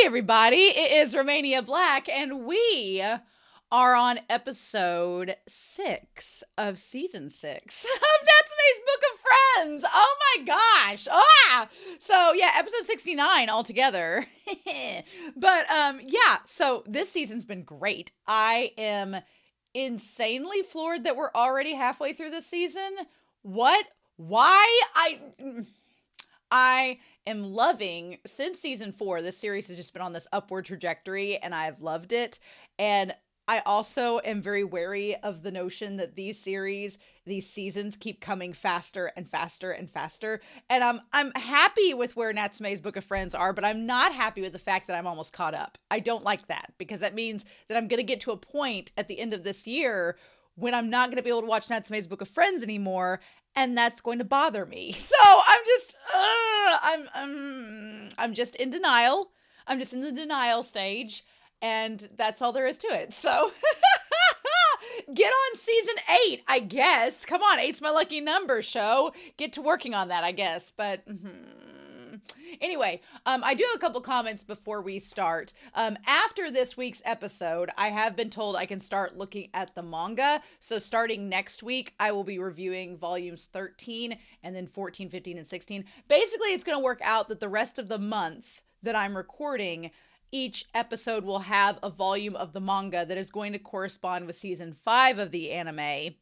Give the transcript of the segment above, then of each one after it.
everybody, it is Romania Black, and we are on episode 6 of season 6 of Natsume's Book of Friends. Oh my gosh. So yeah, episode 69 altogether. But so this season's been great. I am insanely floored that we're already halfway through this season. What? Why? I am loving, since season 4, this series has just been on this upward trajectory and I've loved it. And I also am very wary of the notion that these seasons keep coming faster and faster and faster. And I'm happy with where Natsume's Book of Friends are, but I'm not happy with the fact that I'm almost caught up. I don't like that because that means that I'm going to get to a point at the end of this year when I'm not going to be able to watch Natsume's Book of Friends anymore. And that's going to bother me. So I'm just in denial. I'm just in the denial stage, and that's all there is to it. So get on season 8, I guess. Come on, 8's my lucky number, show. Get to working on that, I guess. But anyway, I do have a couple comments before we start. After this week's episode, I have been told I can start looking at the manga. So starting next week, I will be reviewing volumes 13 and then 14, 15, and 16. Basically, it's going to work out that the rest of the month that I'm recording, each episode will have a volume of the manga that is going to correspond with season 5 of the anime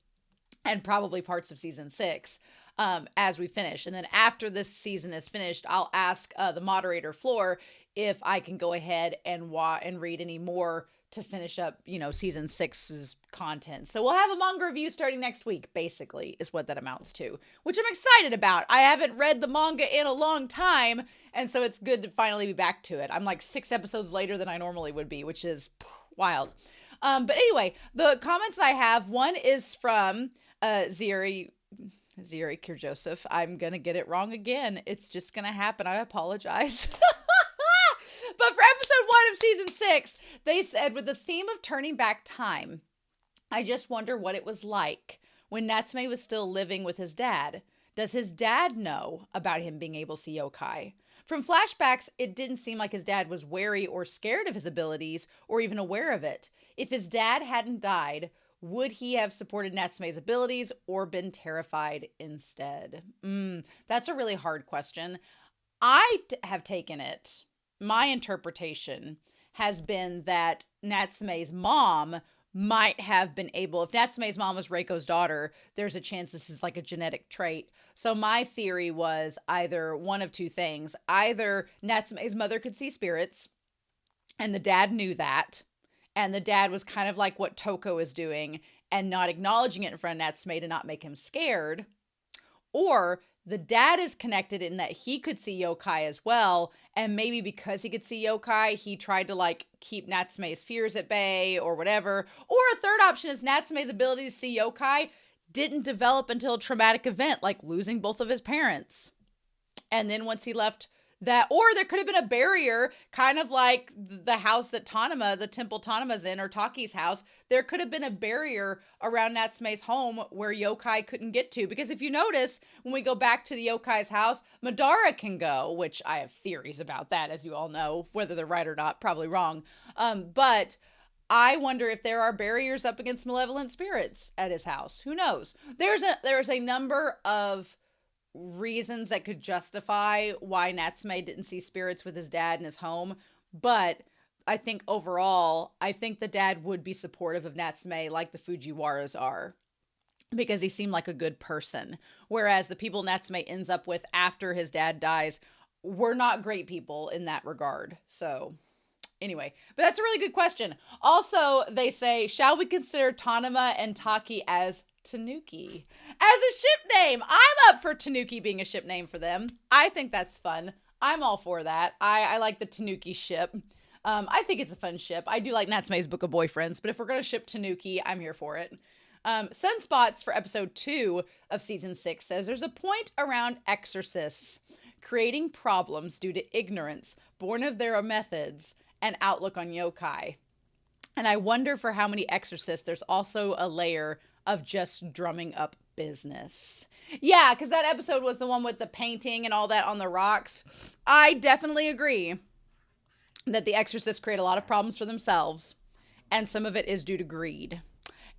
and probably parts of season 6. As we finish. And then after this season is finished, I'll ask the moderator, Floor, if I can go ahead and read any more to finish up, season 6's content. So we'll have a manga review starting next week, basically, is what that amounts to, which I'm excited about. I haven't read the manga in a long time, and so it's good to finally be back to it. I'm like 6 episodes later than I normally would be, which is wild. But anyway, the comments I have, one is from Ziri Joseph. I'm going to get it wrong again. It's just going to happen. I apologize. But for episode 1 of season 6, they said, with the theme of turning back time, I just wonder what it was like when Natsume was still living with his dad. Does his dad know about him being able to see yokai? From flashbacks, it didn't seem like his dad was wary or scared of his abilities or even aware of it. If his dad hadn't died, would he have supported Natsume's abilities or been terrified instead? That's a really hard question. I have taken it. My interpretation has been that Natsume's mom might have been able, if Natsume's mom was Reiko's daughter, there's a chance this is like a genetic trait. So my theory was either one of two things. Either Natsume's mother could see spirits and the dad knew that, and the dad was kind of like what Toko is doing and not acknowledging it in front of Natsume to not make him scared. Or the dad is connected in that he could see yokai as well. And maybe because he could see yokai, he tried to keep Natsume's fears at bay or whatever. Or a third option is Natsume's ability to see yokai didn't develop until a traumatic event, like losing both of his parents. And then once he left that, or there could have been a barrier, kind of like the house that the temple Tanama's in, or Taki's house. There could have been a barrier around Natsume's home where yokai couldn't get to. Because if you notice, when we go back to the yokai's house, Madara can go, which I have theories about that, as you all know, whether they're right or not, probably wrong. But I wonder if there are barriers up against malevolent spirits at his house. Who knows? There's a number of reasons that could justify why Natsume didn't see spirits with his dad in his home. But I think overall, the dad would be supportive of Natsume like the Fujiwaras are, because he seemed like a good person. Whereas the people Natsume ends up with after his dad dies were not great people in that regard. So anyway, but that's a really good question. Also, they say, shall we consider Tanama and Taki as Tanuki as a ship name? I'm up for Tanuki being a ship name for them. I think that's fun. I'm all for that. I like the Tanuki ship. I think it's a fun ship. I do like Natsume's Book of Boyfriends, but if we're going to ship Tanuki, I'm here for it. Sunspots for episode 2 of season 6 says there's a point around exorcists creating problems due to ignorance, born of their methods, and outlook on yokai. And I wonder for how many exorcists there's also a layer of just drumming up business. Yeah, because that episode was the one with the painting and all that on the rocks. I definitely agree that the exorcists create a lot of problems for themselves, and some of it is due to greed.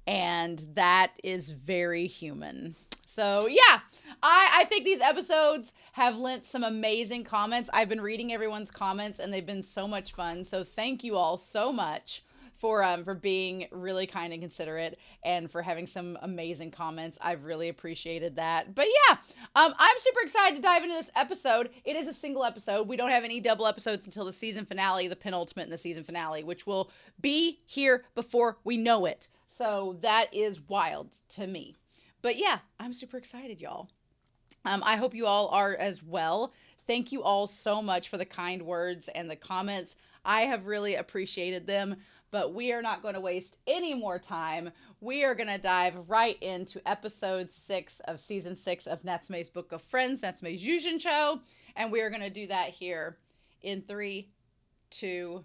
And that is very human. So yeah, I think these episodes have lent some amazing comments. I've been reading everyone's comments and they've been so much fun. So thank you all so much for being really kind and considerate and for having some amazing comments. I've really appreciated that. But yeah, I'm super excited to dive into this episode. It is a single episode. We don't have any double episodes until the season finale, the penultimate in the season finale, which will be here before we know it. So that is wild to me. But yeah, I'm super excited, y'all. I hope you all are as well. Thank you all so much for the kind words and the comments. I have really appreciated them, but we are not going to waste any more time. We are going to dive right into episode 6 of season 6 of Natsume's Book of Friends, Natsume Yuujinchou, and we are going to do that here in 3, 2,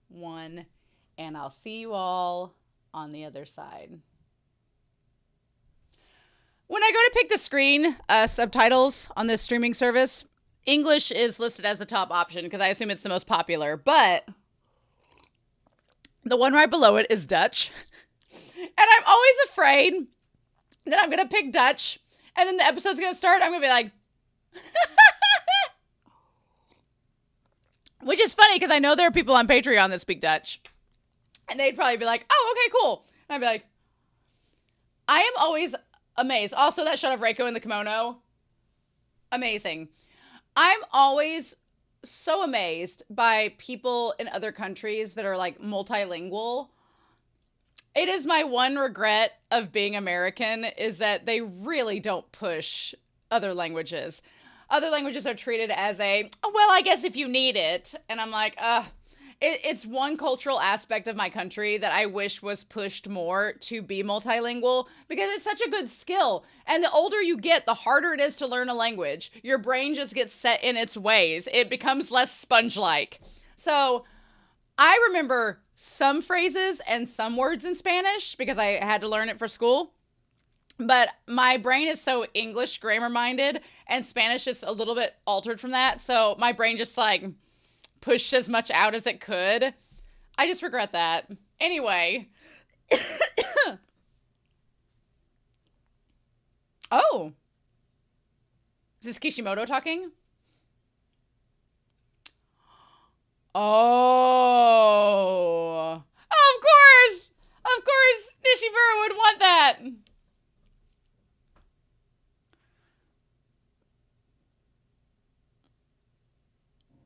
1, and I'll see you all on the other side. When I go to pick the screen subtitles on this streaming service, English is listed as the top option because I assume it's the most popular, but the one right below it is Dutch. And I'm always afraid that I'm going to pick Dutch and then the episode's going to start. I'm going to be like, which is funny because I know there are people on Patreon that speak Dutch. And they'd probably be like, oh, okay, cool. And I'd be like, I am always amazed. Also, that shot of Reiko in the kimono, amazing. I'm always so amazed by people in other countries that are like multilingual. It is my one regret of being American is that they really don't push other languages. Other languages are treated as a, oh, well, I guess if you need it. And I'm like, it's one cultural aspect of my country that I wish was pushed more to be multilingual because it's such a good skill. And the older you get, the harder it is to learn a language. Your brain just gets set in its ways. It becomes less sponge-like. So I remember some phrases and some words in Spanish because I had to learn it for school. But my brain is so English grammar minded and Spanish is a little bit altered from that. So my brain just like pushed as much out as it could. I just regret that. Anyway. Oh. Is this Kishimoto talking? Oh. Of course. Of course Nishimura would want that.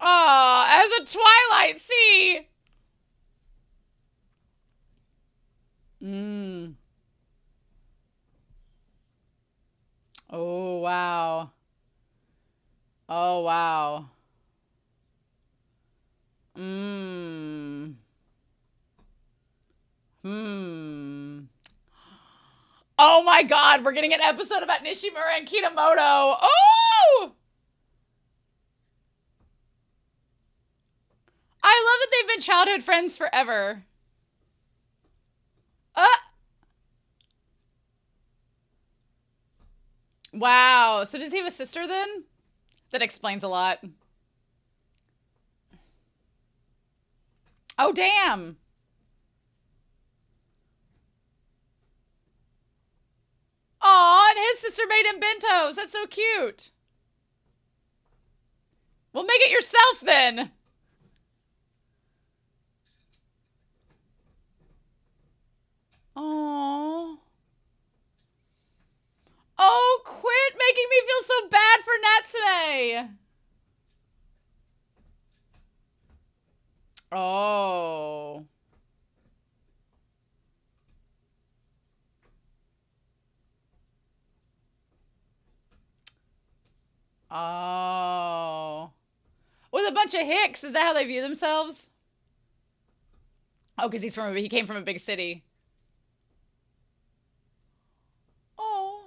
Oh, as a Twilight Sea. Oh, wow. Oh, wow. Oh my God, we're getting an episode about Nishimura and Kitamoto. Oh! I love that they've been childhood friends forever. Wow. So does he have a sister then? That explains a lot. Oh, damn. Aw, and his sister made him bentos. That's so cute. Well, make it yourself then. Aww. Oh, quit making me feel so bad for Natsume. Oh. Oh. With a bunch of hicks, is that how they view themselves? Oh, because he came from a big city. Oh.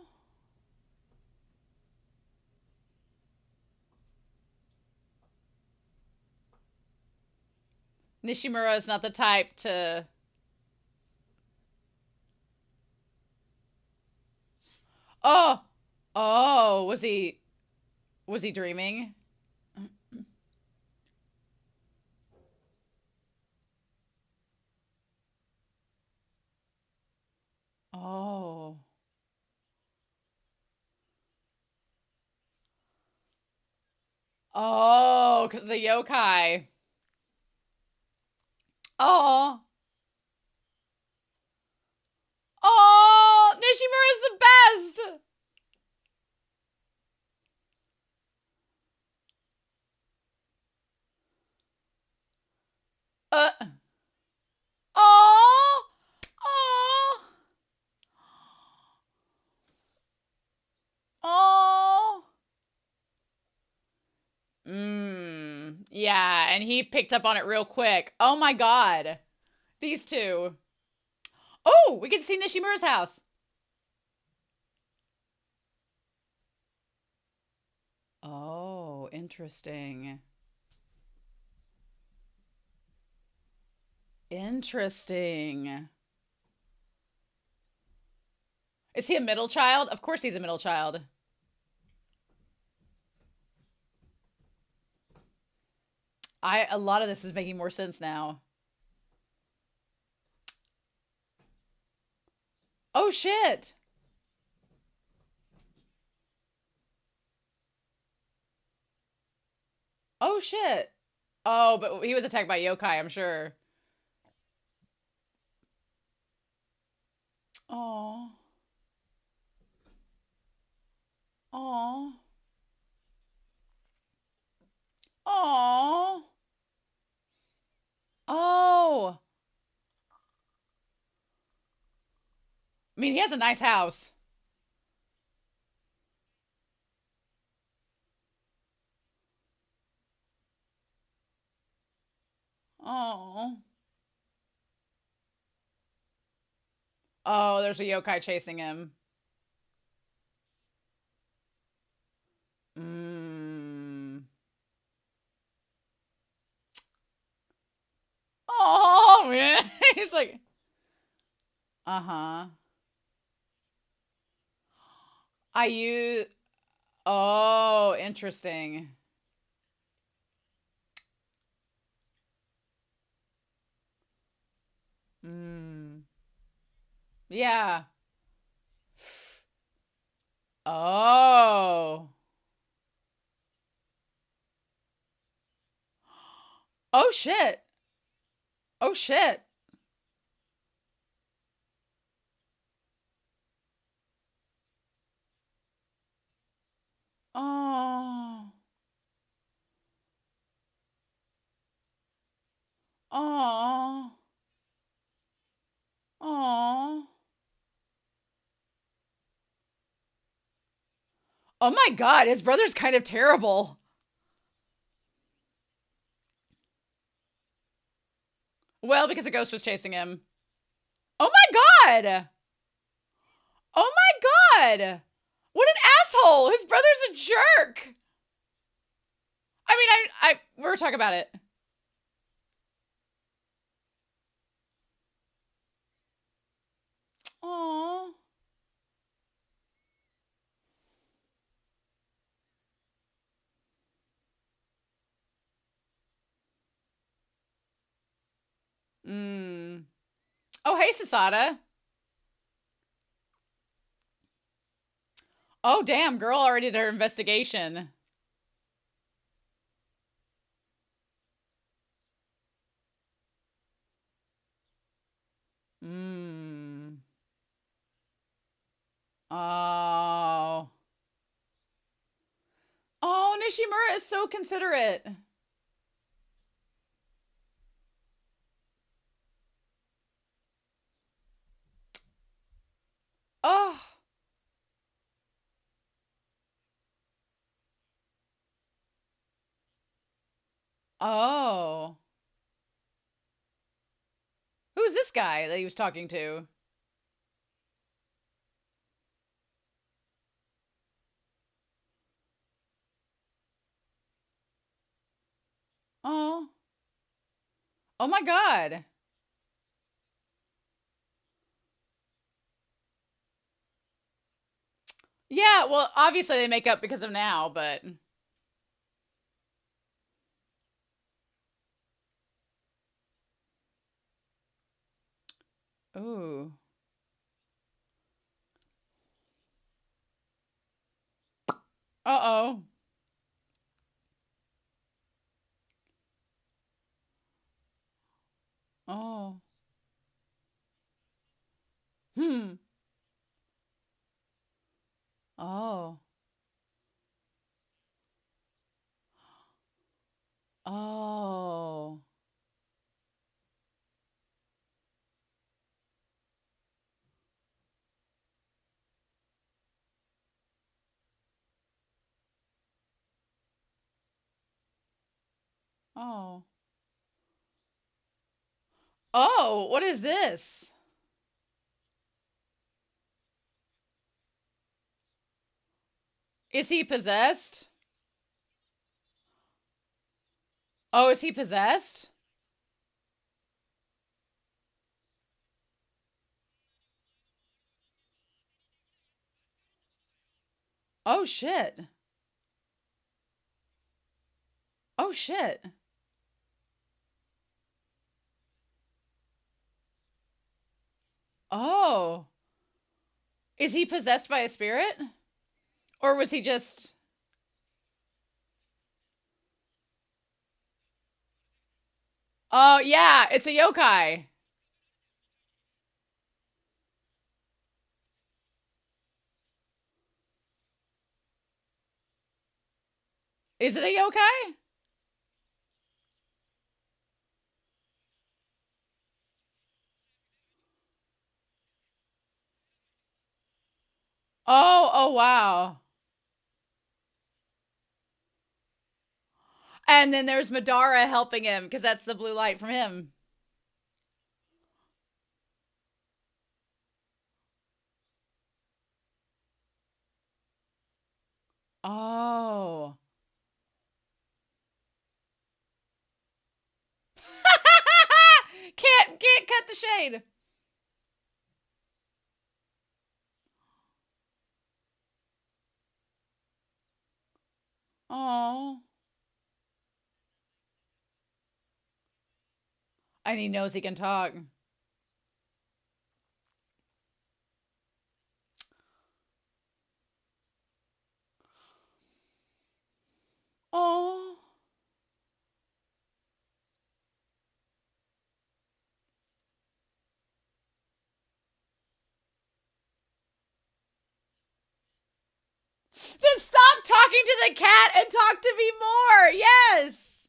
Nishimura is not the type to... Oh. Oh, was he dreaming? Oh. Oh, because the yokai. Oh. Oh, Nishimura is the best. Uh. Oh. Oh. Oh. Yeah, and he picked up on it real quick. Oh my god. These two. Oh, we get to see Nishimura's house. Oh, interesting. Interesting. Is he a middle child? Of course he's a middle child. A lot of this is making more sense now. Oh shit. Oh shit. Oh, but he was attacked by yokai, I'm sure. Oh. Oh. Oh. Oh. I mean, he has a nice house. Oh. Oh, there's a yokai chasing him. Mmm. Oh, man. He's like, uh-huh. I use. Oh, interesting. Mm. Yeah. Oh. Oh shit. Oh shit. Oh. Oh. Oh. Oh my god, his brother's kind of terrible. Well, because a ghost was chasing him. Oh my god. Oh my god. What an asshole. His brother's a jerk. I mean, we're talking about it. Oh. Mm. Oh, hey, Sasada. Oh, damn, girl already did her investigation. Mm. Oh. Oh, Nishimura is so considerate. Oh. Oh. Who's this guy that he was talking to? Oh. Oh my god. Yeah, well, obviously they make up because of now, but. Ooh. Uh-oh. Oh. Hmm. Oh. Oh. Oh. Oh, what is this? Is he possessed? Oh, is he possessed? Oh, shit. Oh, shit. Oh. Is he possessed by a spirit? Or was he just... Oh, yeah, it's a yokai. Is it a yokai? Oh, oh, wow. And then there's Madara helping him because that's the blue light from him. Oh. Can't cut the shade. Oh. And he knows he can talk. Oh. Then stop talking to the cat and talk to me more. Yes.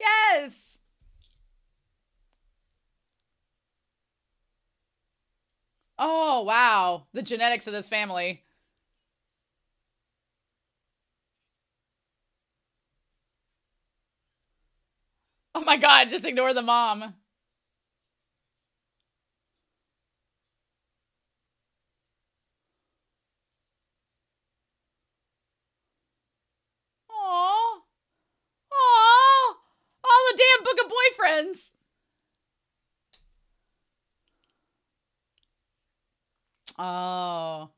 Yes. Oh, wow. The genetics of this family. Oh my god, just ignore the mom. Oh. Oh. All the damn book of boyfriends. Oh.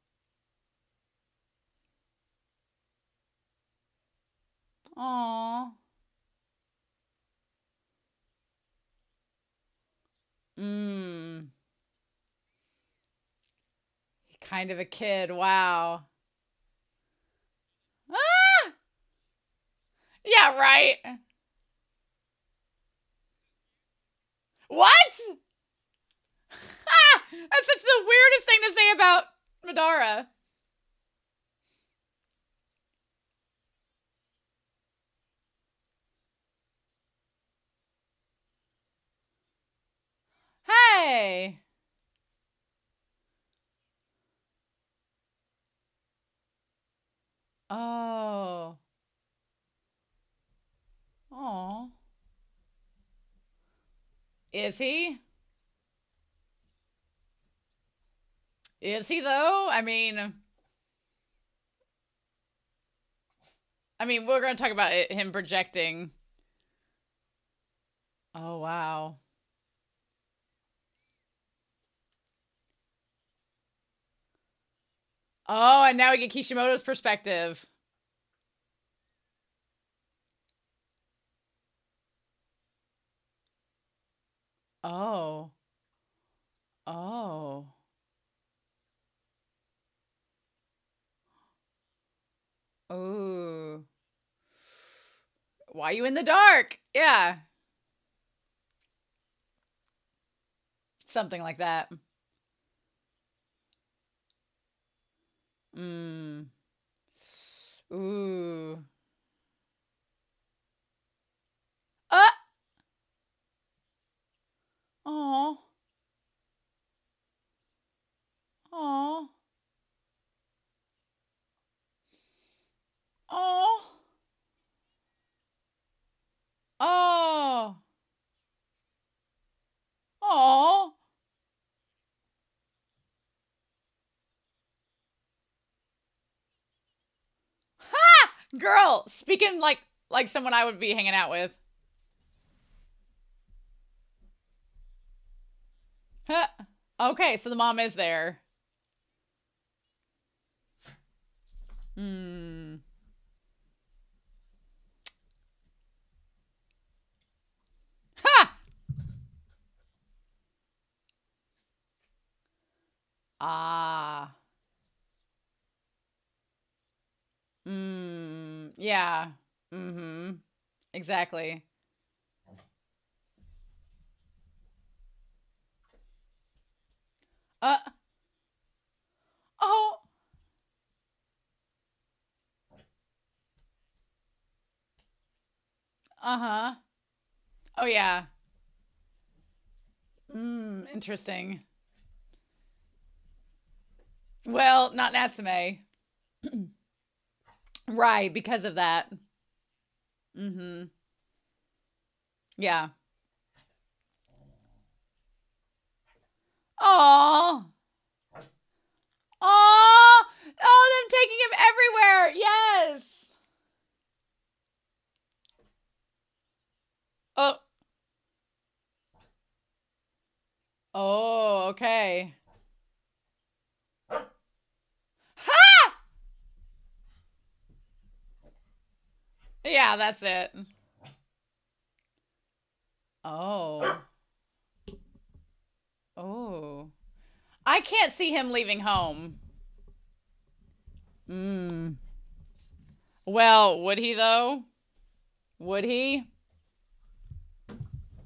Oh. Mmm. Kind of a kid. Wow. Ah! Yeah, right. What? Ah! That's such the weirdest thing to say about Madara. Hey. Oh. Oh. Is he? Is he though? I mean, we're going to talk about him projecting. Oh, wow. Oh, and now we get Kishimoto's perspective. Oh. Oh. Ooh. Why you in the dark? Yeah. Something like that. Mm. Ooh. Uh. Oh. Oh. Oh. Oh. Oh. Ha! Girl, speaking like someone I would be hanging out with. Huh. Okay, so the mom is there. Hmm. Ha! Ah. Hmm. Yeah. Mm-hmm. Exactly. Uh. Oh. Uh-huh. Oh yeah. Interesting. Well, not Natsume. Right, because of that. Mm-hmm. Yeah. Oh. Oh. Oh, them taking him everywhere. Yes. Oh. Oh, okay. Ha! Yeah, that's it. Oh. Oh. I can't see him leaving home. Mm. Well, would he though? Would he?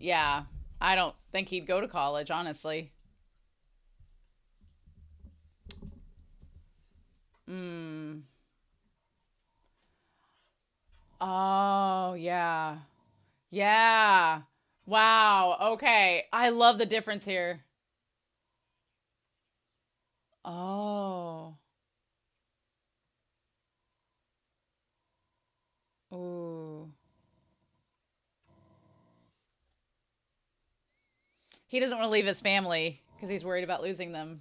Yeah. I don't think he'd go to college, honestly. Mm. Oh, yeah. Yeah. Wow. Okay. I love the difference here. Oh. Ooh. He doesn't want to leave his family because he's worried about losing them.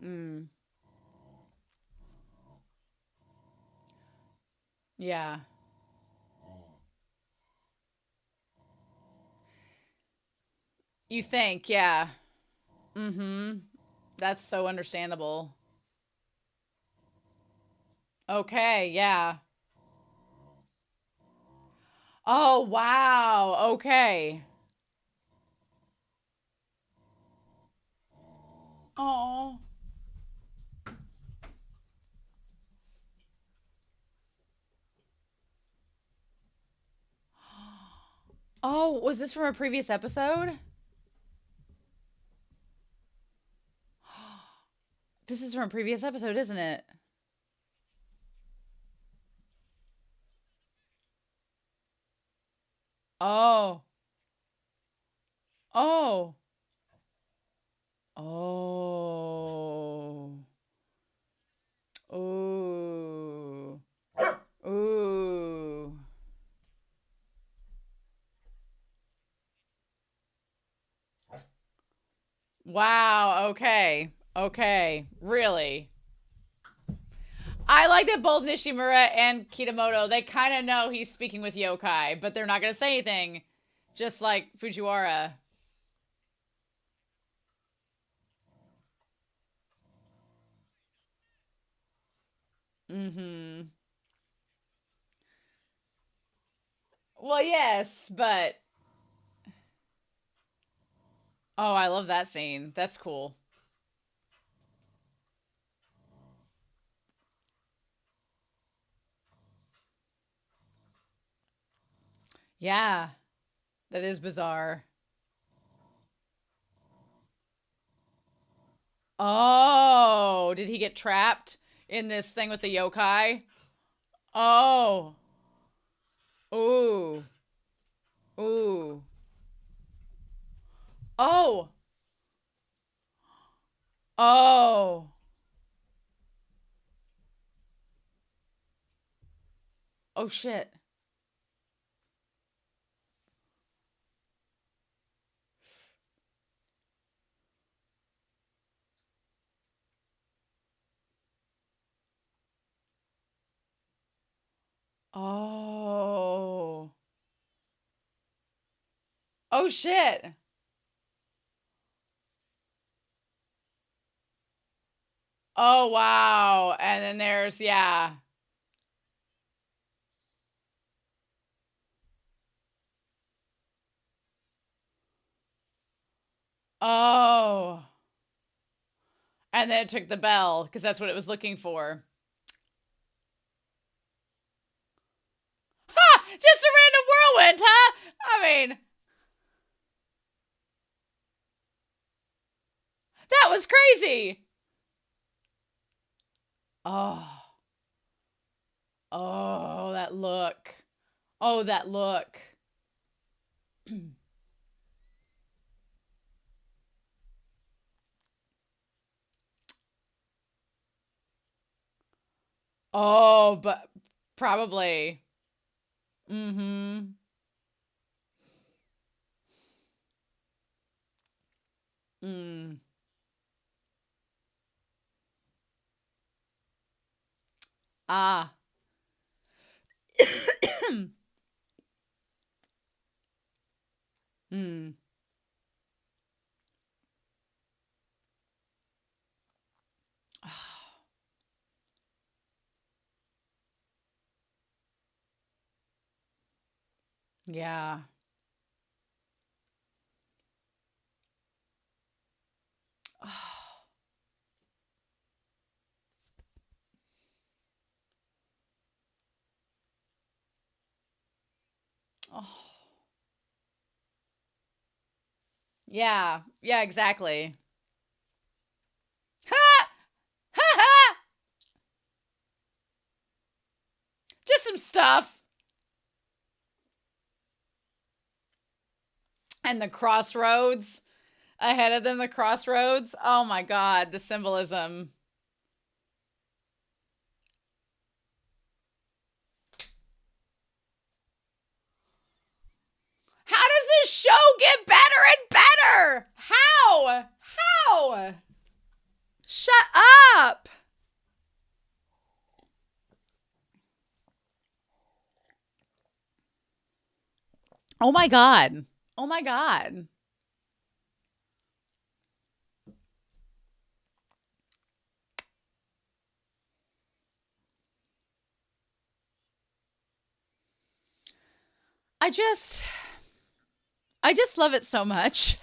Mm. Yeah. You think, yeah. Mm-hmm. That's so understandable. Okay, yeah. Oh, wow. Okay. Oh. Oh, was this from a previous episode? This is from a previous episode, isn't it? Oh. Oh. Oh. Ooh. Ooh. Wow. Okay. Okay. Really? I like that both Nishimura and Kitamoto, they kind of know he's speaking with yokai, but they're not going to say anything. Just like Fujiwara. Mm-hmm. Well, yes, but... Oh, I love that scene. That's cool. Yeah, that is bizarre. Oh, did he get trapped in this thing with the yokai? Oh. Ooh. Ooh. Oh. Oh. Oh shit. Oh. Oh shit. Oh wow. And then there's yeah. Oh. And then it took the bell because that's what it was looking for. Ha! Just a random whirlwind, huh? I mean, that was crazy. Oh. Oh, that look. Oh, that look. Oh, but probably. Mm-hmm. Mm. Ah. Mm. Yeah. Oh. Yeah. Yeah, exactly. Ha! Ha ha! Just some stuff. And the crossroads ahead of them, the crossroads. Oh my God, the symbolism. How does this show get better and better? How? How? Shut up. Oh my God. Oh my God. I just I just love it so much.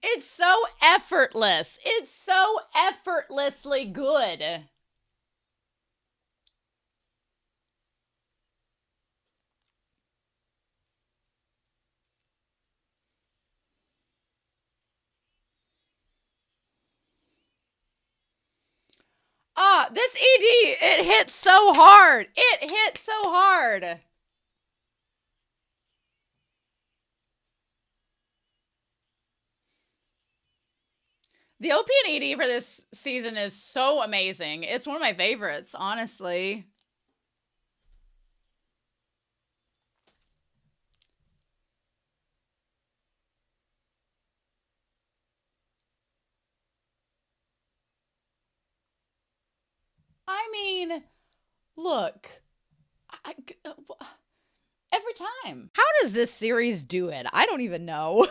It's so effortless. It's so effortlessly good. Ah, this ED, it hit so hard. It hit so hard. The OP and ED for this season is so amazing. It's one of my favorites, honestly. I mean, look, I, every time. How does this series do it? I don't even know.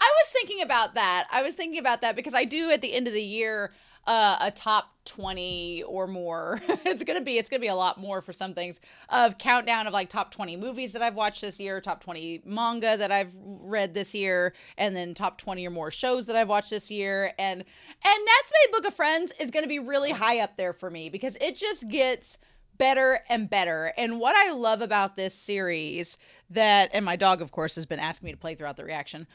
I was thinking about that. I was thinking about that because I do at the end of the year a top 20 or more. It's gonna be a lot more for some things of countdown of like top 20 movies that I've watched this year, top 20 manga that I've read this year, and then top 20 or more shows that I've watched this year. And Natsume Book of Friends is gonna be really high up there for me because it just gets better and better. And what I love about this series and my dog, of course, has been asking me to play throughout the reaction.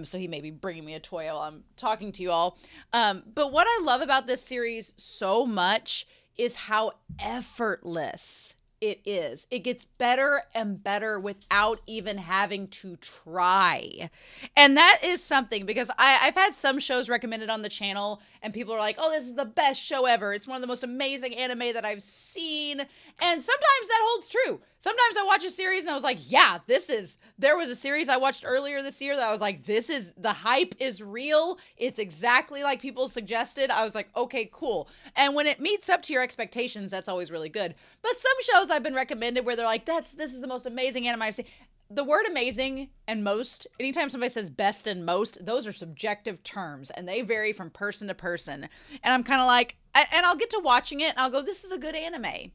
So he may be bringing me a toy while I'm talking to you all. But what I love about this series so much is how effortless it is. It gets better and better without even having to try. And that is something, because I've had some shows recommended on the channel and people are like, oh, this is the best show ever. It's one of the most amazing anime that I've seen. And sometimes that holds true. Sometimes I watch a series and I was like, yeah, there was a series I watched earlier this year that I was like, the hype is real. It's exactly like people suggested. I was like, okay, cool. And when it meets up to your expectations, that's always really good. But some shows I've been recommended where they're like, this is the most amazing anime I've seen. The word amazing and most, anytime somebody says best and most, those are subjective terms and they vary from person to person. And I'm kind of like, and I'll get to watching it and I'll go, this is a good anime.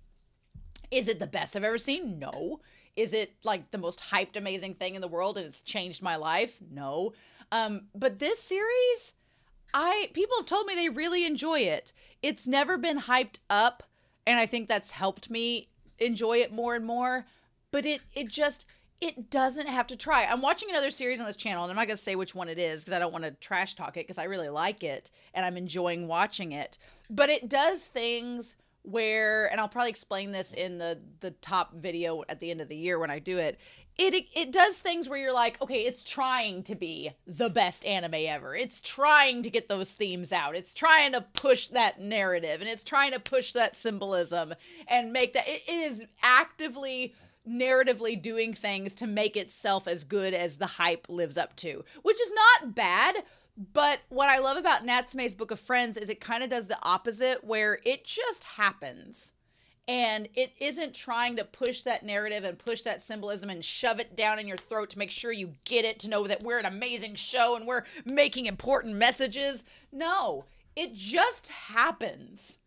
Is it the best I've ever seen? No. Is it like the most hyped, amazing thing in the world and it's changed my life? No. But this series, people have told me they really enjoy it. It's never been hyped up, and I think that's helped me enjoy it more and more. But it doesn't have to try. I'm watching another series on this channel, and I'm not going to say which one it is because I don't want to trash talk it, because I really like it and I'm enjoying watching it. But it does things where, and I'll probably explain this in the top video at the end of the year when I do it, it does things where you're like, okay, it's trying to be the best anime ever. It's trying to get those themes out. It's trying to push that narrative, and it's trying to push that symbolism and make that, it is actively narratively doing things to make itself as good as the hype lives up to, which is not bad. But what I love about Natsume's Book of Friends is it kind of does the opposite, where it just happens. And it isn't trying to push that narrative and push that symbolism and shove it down in your throat to make sure you get it, to know that we're an amazing show and we're making important messages. No, it just happens.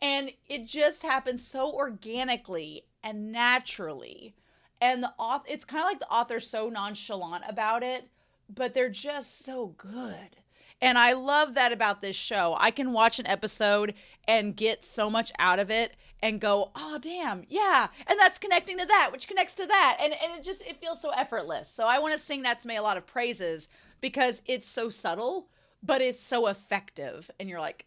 And it just happens so organically and naturally. And it's kind of like the author's so nonchalant about it, but they're just so good. And I love that about this show. I can watch an episode and get so much out of it and go, oh, damn, yeah. And that's connecting to that, which connects to that. And it feels so effortless. So I want to sing Natsume a lot of praises because it's so subtle, but it's so effective. And you're like,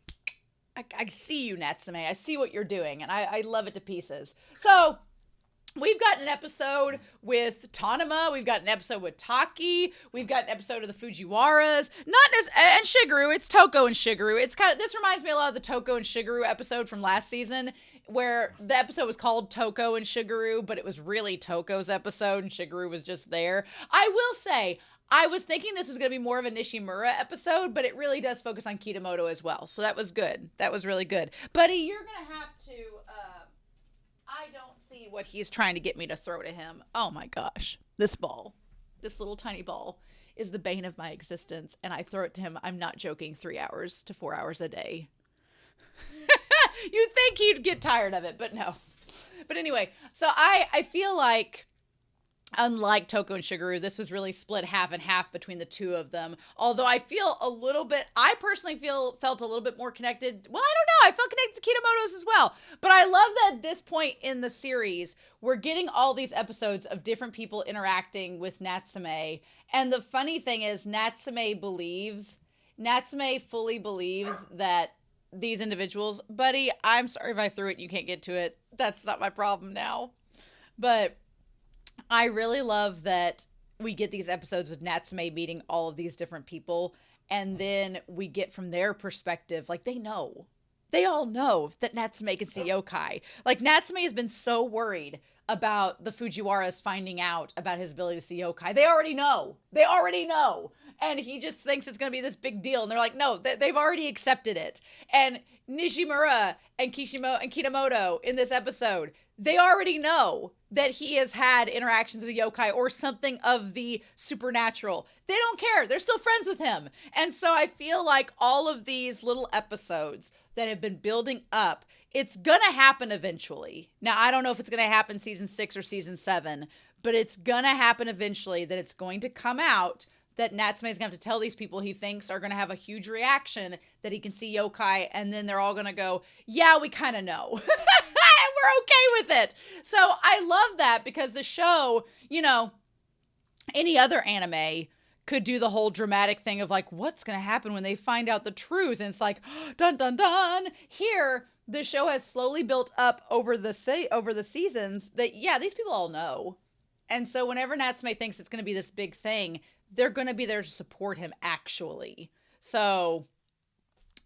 I see you, Natsume. I see what you're doing. And I love it to pieces. So we've got an episode with Tanama. We've got an episode with Taki. We've got an episode of the Fujiwaras. And Shigeru. It's Toko and Shigeru. This reminds me a lot of the Toko and Shigeru episode from last season, where the episode was called Toko and Shigeru, but it was really Toko's episode and Shigeru was just there. I will say, I was thinking this was going to be more of a Nishimura episode, but it really does focus on Kitamoto as well. So that was good. That was really good. Buddy, you're going to have to, I don't see what he's trying to get me to throw to him. Oh my gosh. This little tiny ball is the bane of my existence. And I throw it to him, I'm not joking, 3 hours to 4 hours a day. You'd think he'd get tired of it, but no. But anyway, so I feel like, unlike Toko and Shigeru, this was really split half and half between the two of them. Although I personally felt a little bit more connected. Well, I don't know. I felt connected to Kitamoto's as well. But I love that at this point in the series, we're getting all these episodes of different people interacting with Natsume. And the funny thing is, Natsume fully believes that these individuals, buddy, I'm sorry if I threw it and you can't get to it. That's not my problem now. But I really love that we get these episodes with Natsume meeting all of these different people, and then we get from their perspective, like, they all know that Natsume can see yokai. Like, Natsume has been so worried about the Fujiwaras finding out about his ability to see yokai. They already know. And he just thinks it's going to be this big deal. And they're like, no, they've already accepted it. And Nishimura and Kitamoto in this episode, they already know that he has had interactions with yokai or something of the supernatural. They don't care. They're still friends with him. And so I feel like all of these little episodes that have been building up, it's going to happen eventually. Now, I don't know if it's going to happen season 6 or season 7, but it's going to happen eventually, that it's going to come out that Natsume is going to have to tell these people he thinks are going to have a huge reaction that he can see yokai, and then they're all going to go, yeah, we kind of know. And we're okay with it. So I love that because the show, any other anime could do the whole dramatic thing of like, what's going to happen when they find out the truth? And it's like, dun, dun, dun. Here, the show has slowly built up over the seasons that, yeah, these people all know. And so whenever Natsume thinks it's going to be this big thing, they're going to be there to support him, actually. So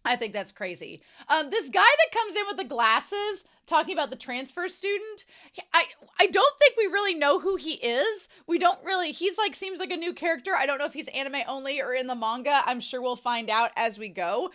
I think that's crazy. This guy that comes in with the glasses talking about the transfer student, I don't think we really know who he is. He's like, seems like a new character. I don't know if he's anime only or in the manga. I'm sure we'll find out as we go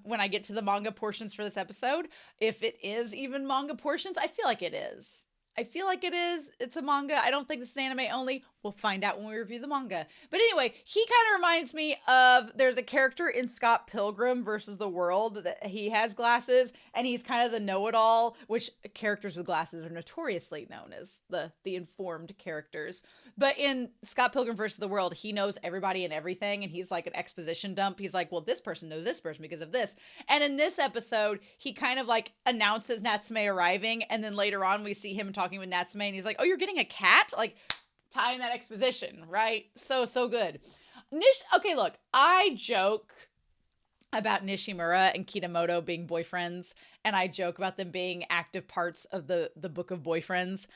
when I get to the manga portions for this episode. If it is even manga portions, I feel like it is. It's a manga. I don't think this is anime only. We'll find out when we review the manga. But anyway, he kind of reminds me of, there's a character in Scott Pilgrim versus the World that he has glasses and he's kind of the know-it-all, which characters with glasses are notoriously known as the informed characters. But in Scott Pilgrim versus the World, he knows everybody and everything and he's like an exposition dump. He's like, well, this person knows this person because of this. And in this episode, he kind of like announces Natsume arriving and then later on we see him talking with Natsume and he's like, oh, you're getting a cat? Like, tying that exposition, right? So good. Okay, look, I joke about Nishimura and Kitamoto being boyfriends, and I joke about them being active parts of the book of boyfriends.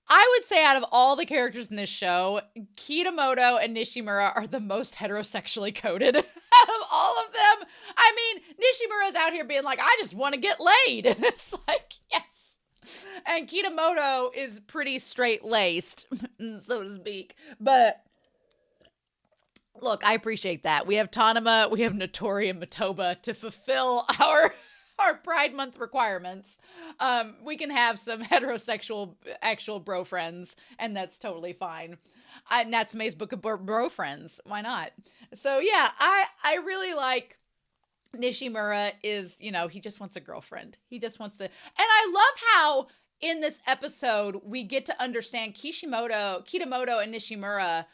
I would say out of all the characters in this show, Kitamoto and Nishimura are the most heterosexually coded out of all of them. I mean, Nishimura's out here being like, I just want to get laid. And it's like, yes. And Kitamoto is pretty straight-laced, so to speak. But look, I appreciate that. We have Tanama, we have Notori and Matoba to fulfill our Pride Month requirements. We can have some heterosexual actual bro friends, and that's totally fine. Natsume's book of bro friends. Why not? So yeah, I really like Nishimura is, he just wants a girlfriend. He just wants to, and I love how in this episode we get to understand Kitamoto and Nishimura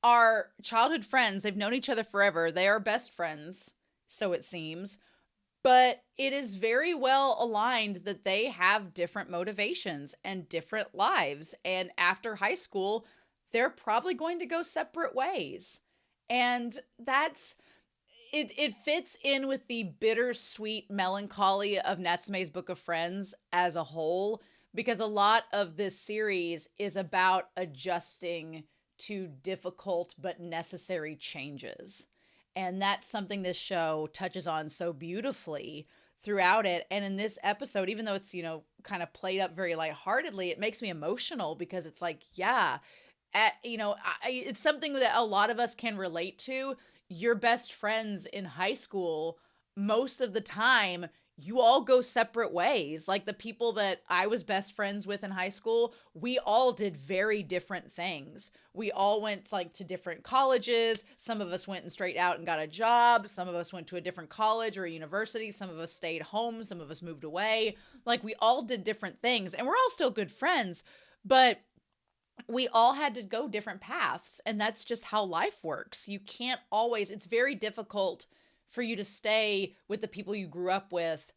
are childhood friends. They've known each other forever. They are best friends, so it seems. But it is very well aligned that they have different motivations and different lives. And after high school, they're probably going to go separate ways. And that's It fits in with the bittersweet melancholy of Natsume's Book of Friends as a whole, because a lot of this series is about adjusting to difficult but necessary changes. And that's something this show touches on so beautifully throughout it. And in this episode, even though it's, kind of played up very lightheartedly, it makes me emotional because it's like, yeah, it's something that a lot of us can relate to. Your best friends in high school, most of the time, you all go separate ways. Like the people that I was best friends with in high school, we all did very different things. We all went to different colleges. Some of us went and straight out and got a job. Some of us went to a different college or a university. Some of us stayed home. Some of us moved away. We all did different things and we're all still good friends, but we all had to go different paths, and that's just how life works. You can't always, it's very difficult for you to stay with the people you grew up with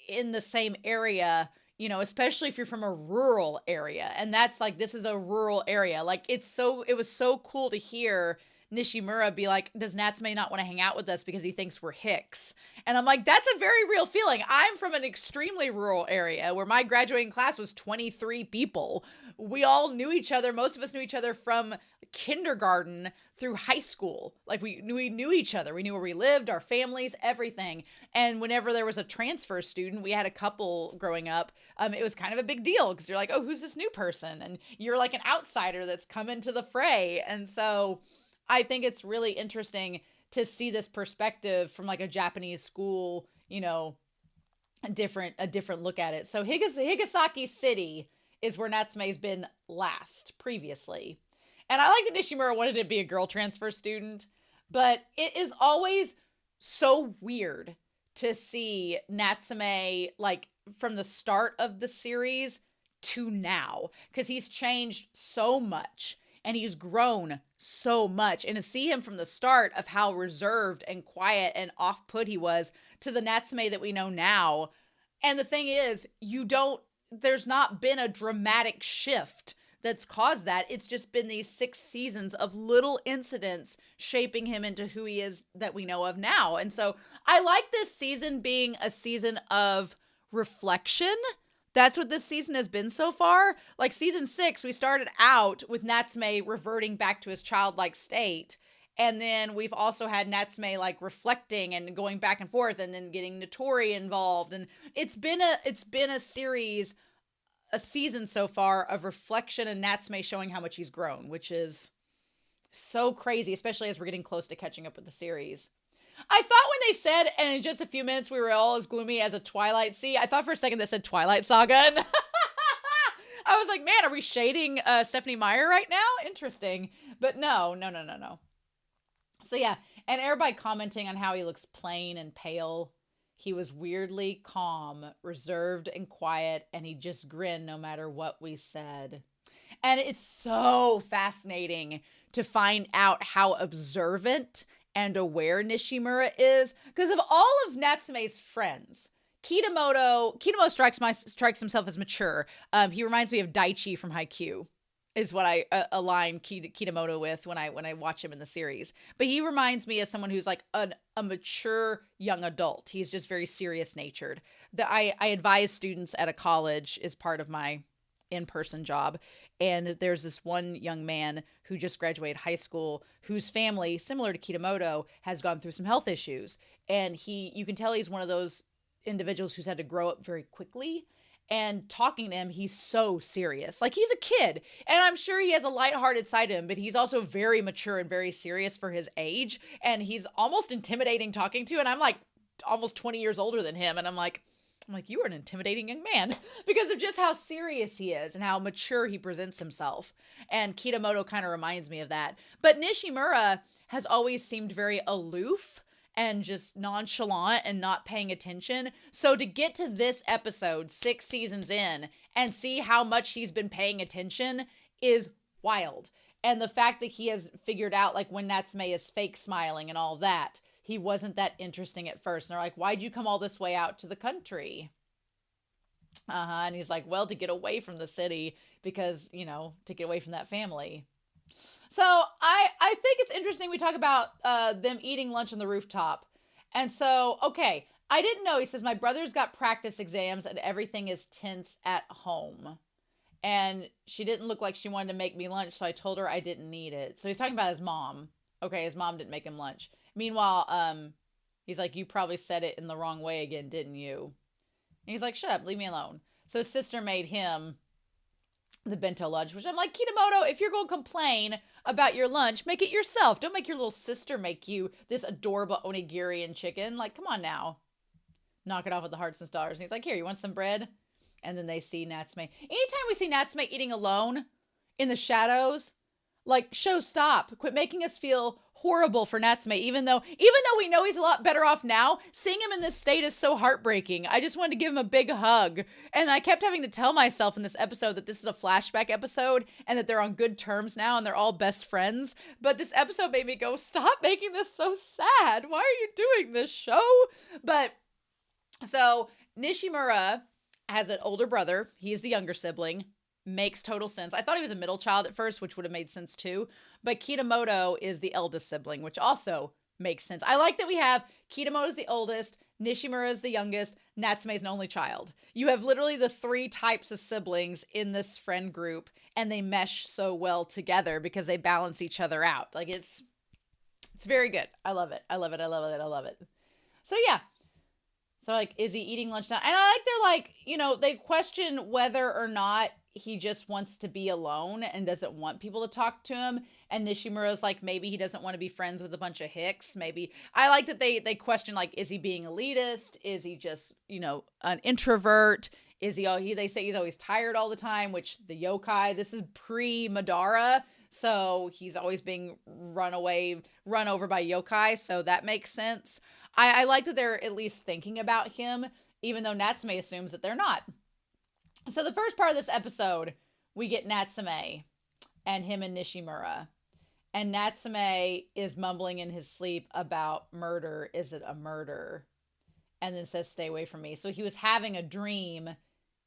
in the same area, especially if you're from a rural area. And that's this is a rural area. It was so cool to hear Nishimura be like, does Natsume not want to hang out with us because he thinks we're hicks? And I'm like, that's a very real feeling. I'm from an extremely rural area where my graduating class was 23 people. We all knew each other. Most of us knew each other from kindergarten through high school. We knew each other. We knew where we lived, our families, everything. And whenever there was a transfer student, we had a couple growing up. It was kind of a big deal because you're like, oh, who's this new person? And you're like an outsider that's come into the fray. And so I think it's really interesting to see this perspective from a Japanese school, a different look at it. So Higasaki City is where Natsume's been previously. And I like that Nishimura wanted to be a girl transfer student, but it is always so weird to see Natsume from the start of the series to now, because he's changed so much. And he's grown so much. And to see him from the start of how reserved and quiet and off-put he was to the Natsume that we know now. And the thing is, you don't there's not been a dramatic shift that's caused that. It's just been these 6 seasons of little incidents shaping him into who he is that we know of now. And so I like this season being a season of reflection. That's what this season has been so far. Like season 6, we started out with Natsume reverting back to his childlike state. And then we've also had Natsume like reflecting and going back and forth, and then getting Notori involved. And it's been a series, a season so far of reflection and Natsume showing how much he's grown, which is so crazy, especially as we're getting close to catching up with the series. I thought when they said, and in just a few minutes we were all as gloomy as a Twilight Sea, I thought for a second that said Twilight Saga. And I was like, man, are we shading Stephanie Meyer right now? Interesting. But no. So yeah, and everybody commenting on how he looks plain and pale. He was weirdly calm, reserved, and quiet, and he just grinned no matter what we said. And it's so fascinating to find out how observant and aware Nishimura is. Because of all of Natsume's friends, Kitamoto strikes himself as mature. He reminds me of Daichi from Haikyuu, is what I align Kitamoto with when I watch him in the series. But he reminds me of someone who's like a mature young adult. He's just very serious natured. I advise students at a college as part of my in-person job. And there's this one young man who just graduated high school whose family, similar to Kitamoto, has gone through some health issues. And you can tell he's one of those individuals who's had to grow up very quickly. And talking to him, he's so serious. Like, he's a kid, and I'm sure he has a lighthearted side to him, but he's also very mature and very serious for his age. And he's almost intimidating talking to, and I'm like almost 20 years older than him. And I'm like, you are an intimidating young man because of just how serious he is and how mature he presents himself. And Kitamoto kind of reminds me of that. But Nishimura has always seemed very aloof and just nonchalant and not paying attention. So to get to this episode, 6 seasons in, and see how much he's been paying attention is wild. And the fact that he has figured out, like, when Natsume is fake smiling and all that, he wasn't that interesting at first. And they're like, why'd you come all this way out to the country? And he's like, well, to get away from the city, because, to get away from that family. So I think it's interesting we talk about them eating lunch on the rooftop. And so, okay, I didn't know. He says, my brother's got practice exams and everything is tense at home. And she didn't look like she wanted to make me lunch, so I told her I didn't need it. So he's talking about his mom. Okay, his mom didn't make him lunch. Meanwhile, he's like, you probably said it in the wrong way again, didn't you? And he's like, shut up, leave me alone. So his sister made him the bento lunch, which I'm like, Kitamoto, if you're going to complain about your lunch, make it yourself. Don't make your little sister make you this adorable onigiri and chicken. Like, come on now. Knock it off with the hearts and stars. And he's like, here, you want some bread? And then they see Natsume. Anytime we see Natsume eating alone in the shadows, like, show stop. Quit making us feel horrible for Natsume, even though we know he's a lot better off now. Seeing him in this state is so heartbreaking. I just wanted to give him a big hug. And I kept having to tell myself in this episode that this is a flashback episode and that they're on good terms now and they're all best friends. But this episode made me go, stop making this so sad. Why are you doing this, show? But so Nishimura has an older brother. He is the younger sibling. Makes total sense. I thought he was a middle child at first, which would have made sense too. But Kitamoto is the eldest sibling, which also makes sense. I like that we have Kitamoto's the oldest, Nishimura is the youngest, Natsume's an only child. You have literally the 3 types of siblings in this friend group, and they mesh so well together because they balance each other out. Like, it's very good. I love it. I love it. I love it. I love it. So yeah. So, like, is he eating lunch now? And I like they're like, they question whether or not he just wants to be alone and doesn't want people to talk to him. And Nishimura's like, maybe he doesn't want to be friends with a bunch of hicks. Maybe. I like that they question, like, is he being elitist? Is he just, an introvert? Is they say he's always tired all the time, which the yokai, this is pre-Madara. So he's always being run over by yokai. So that makes sense. I like that they're at least thinking about him, even though Natsume assumes that they're not. So the first part of this episode, we get Natsume and him and Nishimura. And Natsume is mumbling in his sleep about murder. Is it a murder? And then says, stay away from me. So he was having a dream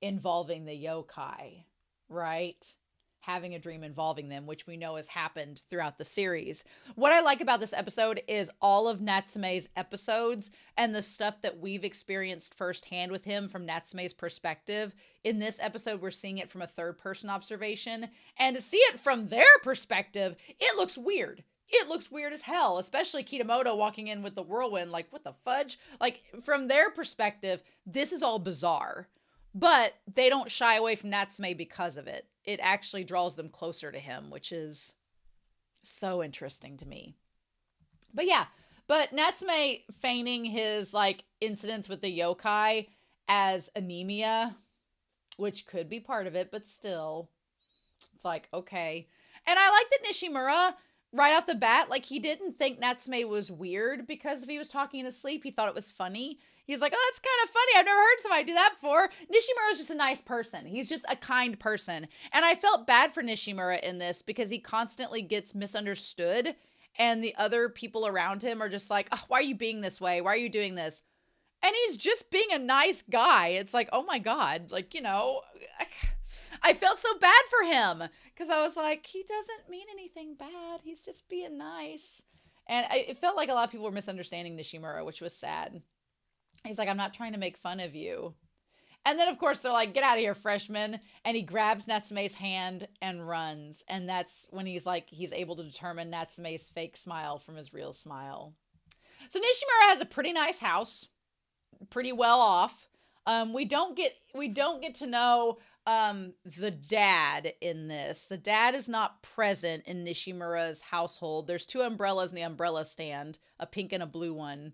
involving the yokai, right? Having a dream involving them, which we know has happened throughout the series. What I like about this episode is all of Natsume's episodes and the stuff that we've experienced firsthand with him from Natsume's perspective. In this episode, we're seeing it from a third-person observation. And to see it from their perspective, it looks weird. It looks weird as hell, especially Kitamoto walking in with the whirlwind, like, what the fudge? Like, from their perspective, this is all bizarre. But they don't shy away from Natsume because of it. It actually draws them closer to him, which is so interesting to me. But yeah, Natsume feigning his, like, incidents with the yokai as anemia, which could be part of it, but still, it's like, okay. And I like that Nishimura, right off the bat, like, he didn't think Natsume was weird because if he was talking in his sleep, he thought it was funny. He's like, oh, that's kind of funny. I've never heard somebody do that before. Nishimura is just a nice person. He's just a kind person. And I felt bad for Nishimura in this because he constantly gets misunderstood. And the other people around him are just like, oh, why are you being this way? Why are you doing this? And he's just being a nice guy. It's like, oh my God. Like, you know, I felt so bad for him because I was like, he doesn't mean anything bad. He's just being nice. And it felt like a lot of people were misunderstanding Nishimura, which was sad. He's like, I'm not trying to make fun of you. And then, of course, they're like, get out of here, freshman. And he grabs Natsume's hand and runs. And that's when he's like, he's able to determine Natsume's fake smile from his real smile. So Nishimura has a pretty nice house, pretty well off. We don't get to know the dad in this. The dad is not present in Nishimura's household. There's 2 umbrellas in the umbrella stand, a pink and a blue one.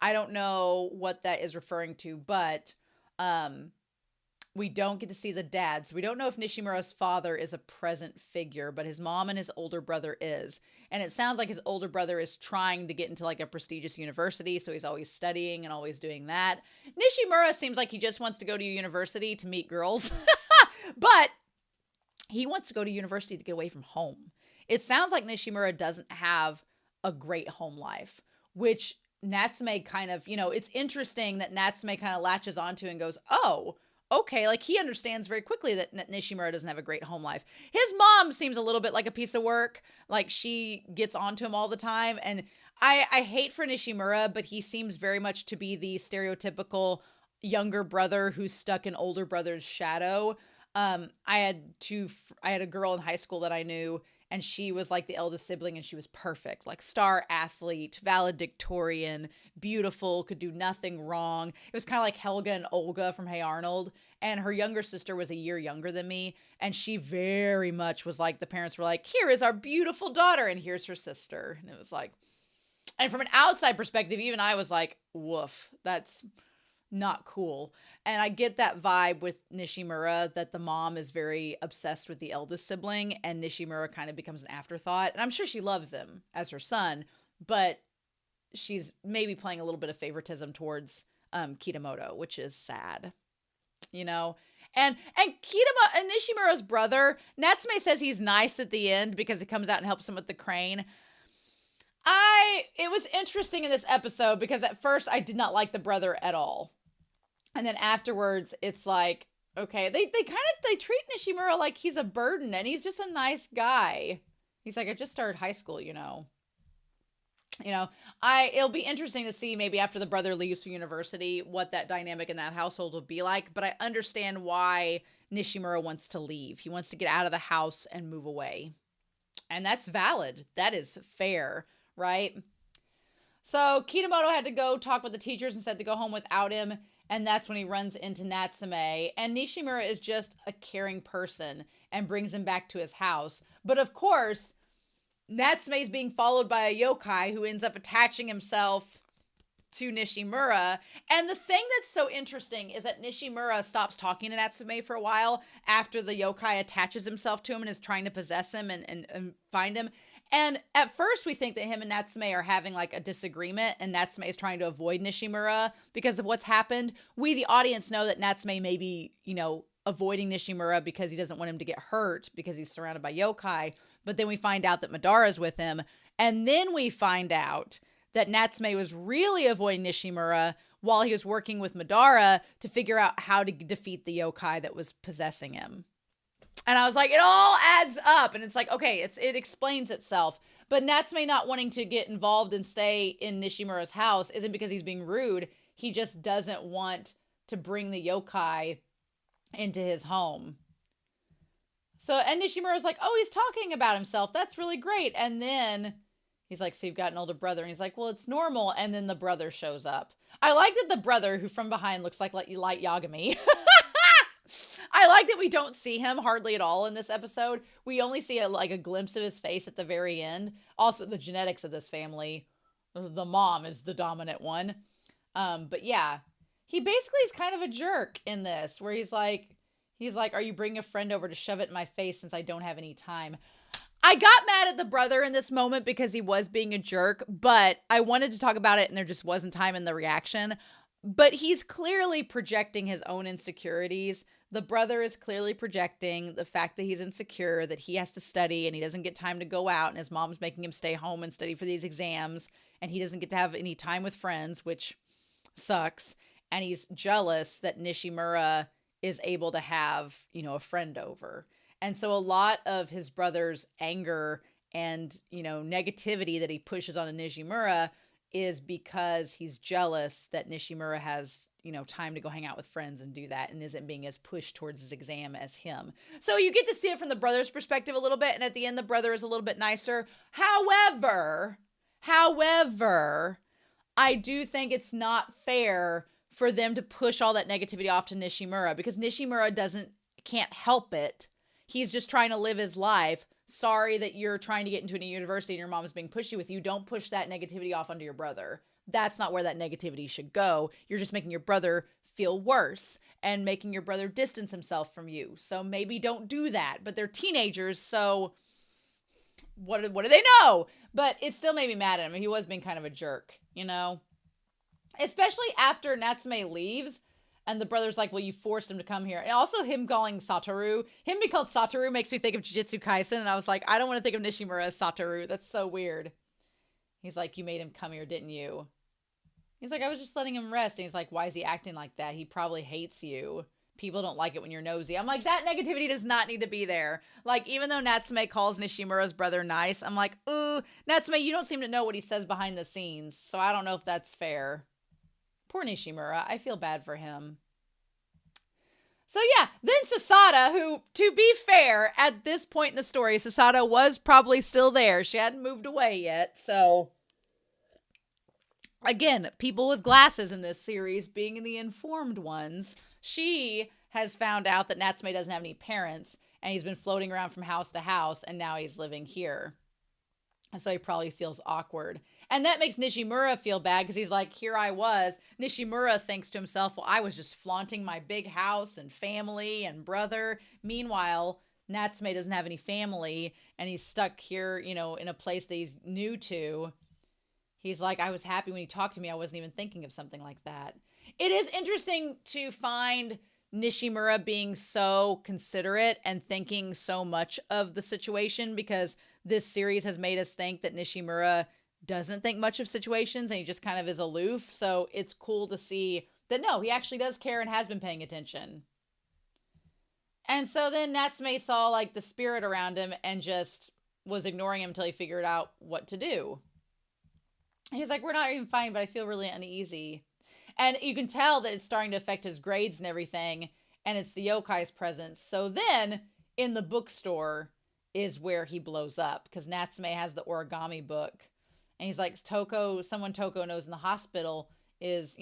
I don't know what that is referring to, but we don't get to see the dad. So we don't know if Nishimura's father is a present figure, but his mom and his older brother is. And it sounds like his older brother is trying to get into like a prestigious university, so he's always studying and always doing that. Nishimura seems like he just wants to go to university to meet girls, but he wants to go to university to get away from home. It sounds like Nishimura doesn't have a great home life, which Natsume kind of, you know, it's interesting that Natsume kind of latches onto and goes, oh, okay. Like he understands very quickly that Nishimura doesn't have a great home life. His mom seems a little bit like a piece of work. Like she gets onto him all the time. And I hate for Nishimura, but he seems very much to be the stereotypical younger brother who's stuck in older brother's shadow. I had a girl in high school that I knew, and she was like the eldest sibling, and she was perfect, like star athlete, valedictorian, beautiful, could do nothing wrong. It was kind of like Helga and Olga from Hey Arnold. And her younger sister was a year younger than me. And she very much was like, the parents were like, here is our beautiful daughter, and here's her sister. And it was like, and from an outside perspective, even I was like, woof, that's not cool. And I get that vibe with Nishimura, that the mom is very obsessed with the eldest sibling, and Nishimura kind of becomes an afterthought. And I'm sure she loves him as her son, but she's maybe playing a little bit of favoritism towards Kitamoto, which is sad, you know? And Nishimura's brother, Natsume says he's nice at the end because he comes out and helps him with the crane. It was interesting in this episode because at first I did not like the brother at all. And then afterwards, it's like, okay, they treat Nishimura like he's a burden, and he's just a nice guy. He's like, I just started high school, you know. It'll be interesting to see maybe after the brother leaves for university, what that dynamic in that household will be like. But I understand why Nishimura wants to leave. He wants to get out of the house and move away. And that's valid. That is fair, right? So Kitamoto had to go talk with the teachers and said to go home without him. And that's when he runs into Natsume. And Nishimura is just a caring person and brings him back to his house. But of course, Natsume is being followed by a yokai who ends up attaching himself to Nishimura. And the thing that's so interesting is that Nishimura stops talking to Natsume for a while after the yokai attaches himself to him and is trying to possess him and find him. And at first we think that him and Natsume are having like a disagreement, and Natsume is trying to avoid Nishimura because of what's happened. We, the audience, know that Natsume may be, avoiding Nishimura because he doesn't want him to get hurt because he's surrounded by yokai. But then we find out that Madara's with him. And then we find out that Natsume was really avoiding Nishimura while he was working with Madara to figure out how to defeat the yokai that was possessing him. And I was like, it all adds up. And it's like, okay, it explains itself. But Natsume not wanting to get involved and stay in Nishimura's house isn't because he's being rude. He just doesn't want to bring the yokai into his home. So, and Nishimura's like, oh, he's talking about himself. That's really great. And then he's like, so you've got an older brother. And he's like, well, it's normal. And then the brother shows up. I like that the brother, who from behind looks like Light Yagami. I like that we don't see him hardly at all in this episode. We only see a glimpse of his face at the very end. Also, the genetics of this family. The mom is the dominant one. But yeah, he basically is kind of a jerk in this, where he's like, are you bringing a friend over to shove it in my face since I don't have any time? I got mad at the brother in this moment because he was being a jerk, but I wanted to talk about it and there just wasn't time in the reaction. But he's clearly projecting his own insecurities. The brother is clearly projecting the fact that he's insecure, that he has to study and he doesn't get time to go out, and his mom's making him stay home and study for these exams, and he doesn't get to have any time with friends, which sucks. And he's jealous that Nishimura is able to have, a friend over. And so a lot of his brother's anger and, negativity that he pushes on Nishimura is because he's jealous that Nishimura has, time to go hang out with friends and do that and isn't being as pushed towards his exam as him. So you get to see it from the brother's perspective a little bit. And at the end, the brother is a little bit nicer. However, I do think it's not fair for them to push all that negativity off to Nishimura, because Nishimura can't help it. He's just trying to live his life. Sorry that you're trying to get into a university and your mom is being pushy with you. Don't push that negativity off onto your brother. That's not where that negativity should go. You're just making your brother feel worse and making your brother distance himself from you. So maybe don't do that. But they're teenagers, so what do they know? But it still made me mad at him. He was being kind of a jerk, Especially after Natsume leaves. And the brother's like, well, you forced him to come here. And also him calling Satoru. Him being called Satoru makes me think of Jujutsu Kaisen. And I was like, I don't want to think of Nishimura as Satoru. That's so weird. He's like, you made him come here, didn't you? He's like, I was just letting him rest. And he's like, why is he acting like that? He probably hates you. People don't like it when you're nosy. I'm like, that negativity does not need to be there. Like, even though Natsume calls Nishimura's brother nice, I'm like, ooh, Natsume, you don't seem to know what he says behind the scenes. So I don't know if that's fair. Poor Nishimura. I feel bad for him. So yeah, then Sasada, who, to be fair, at this point in the story, Sasada was probably still there. She hadn't moved away yet, so... Again, people with glasses in this series being the informed ones. She has found out that Natsume doesn't have any parents, and he's been floating around from house to house, and now he's living here. So he probably feels awkward. And that makes Nishimura feel bad because he's like, here I was. Nishimura thinks to himself, well, I was just flaunting my big house and family and brother. Meanwhile, Natsume doesn't have any family and he's stuck here, in a place that he's new to. He's like, I was happy when he talked to me. I wasn't even thinking of something like that. It is interesting to find Nishimura being so considerate and thinking so much of the situation, because this series has made us think that Nishimura doesn't think much of situations and he just kind of is aloof. So it's cool to see that, no, he actually does care and has been paying attention. And so then Natsume saw like the spirit around him and just was ignoring him until he figured out what to do. He's like, we're not even fine, but I feel really uneasy. And you can tell that it's starting to affect his grades and everything. And it's the yokai's presence. So then in the bookstore is where he blows up, because Natsume has the origami book. And he's like, someone Toko knows in the hospital is,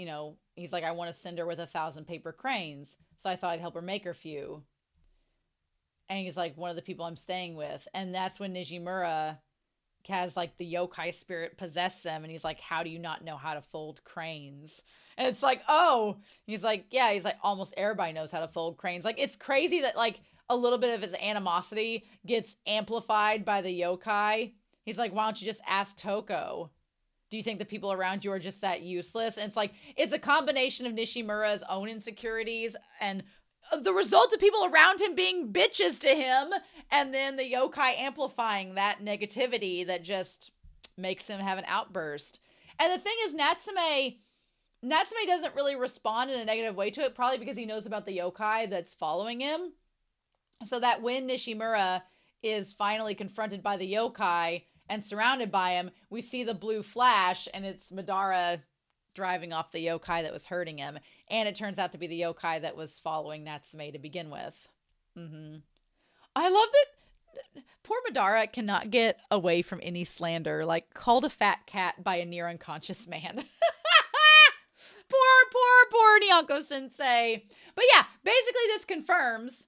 he's like, I want to send her with 1,000 paper cranes. So I thought I'd help her make a few. And he's like, one of the people I'm staying with. And that's when Nishimura has like the yokai spirit possess him. And he's like, how do you not know how to fold cranes? And it's like, oh, he's like, yeah, he's like, almost everybody knows how to fold cranes. Like, it's crazy that like a little bit of his animosity gets amplified by the yokai. He's like, why don't you just ask Toko? Do you think the people around you are just that useless? And it's like, it's a combination of Nishimura's own insecurities and the result of people around him being bitches to him, and then the yokai amplifying that negativity that just makes him have an outburst. And the thing is, Natsume Natsume doesn't really respond in a negative way to it, probably because he knows about the yokai that's following him. So that when Nishimura is finally confronted by the yokai and surrounded by him, we see the blue flash, and it's Madara driving off the yokai that was hurting him. And it turns out to be the yokai that was following Natsume to begin with. I love that poor Madara cannot get away from any slander, like called a fat cat by a near unconscious man. Poor Nyako sensei. But yeah, basically this confirms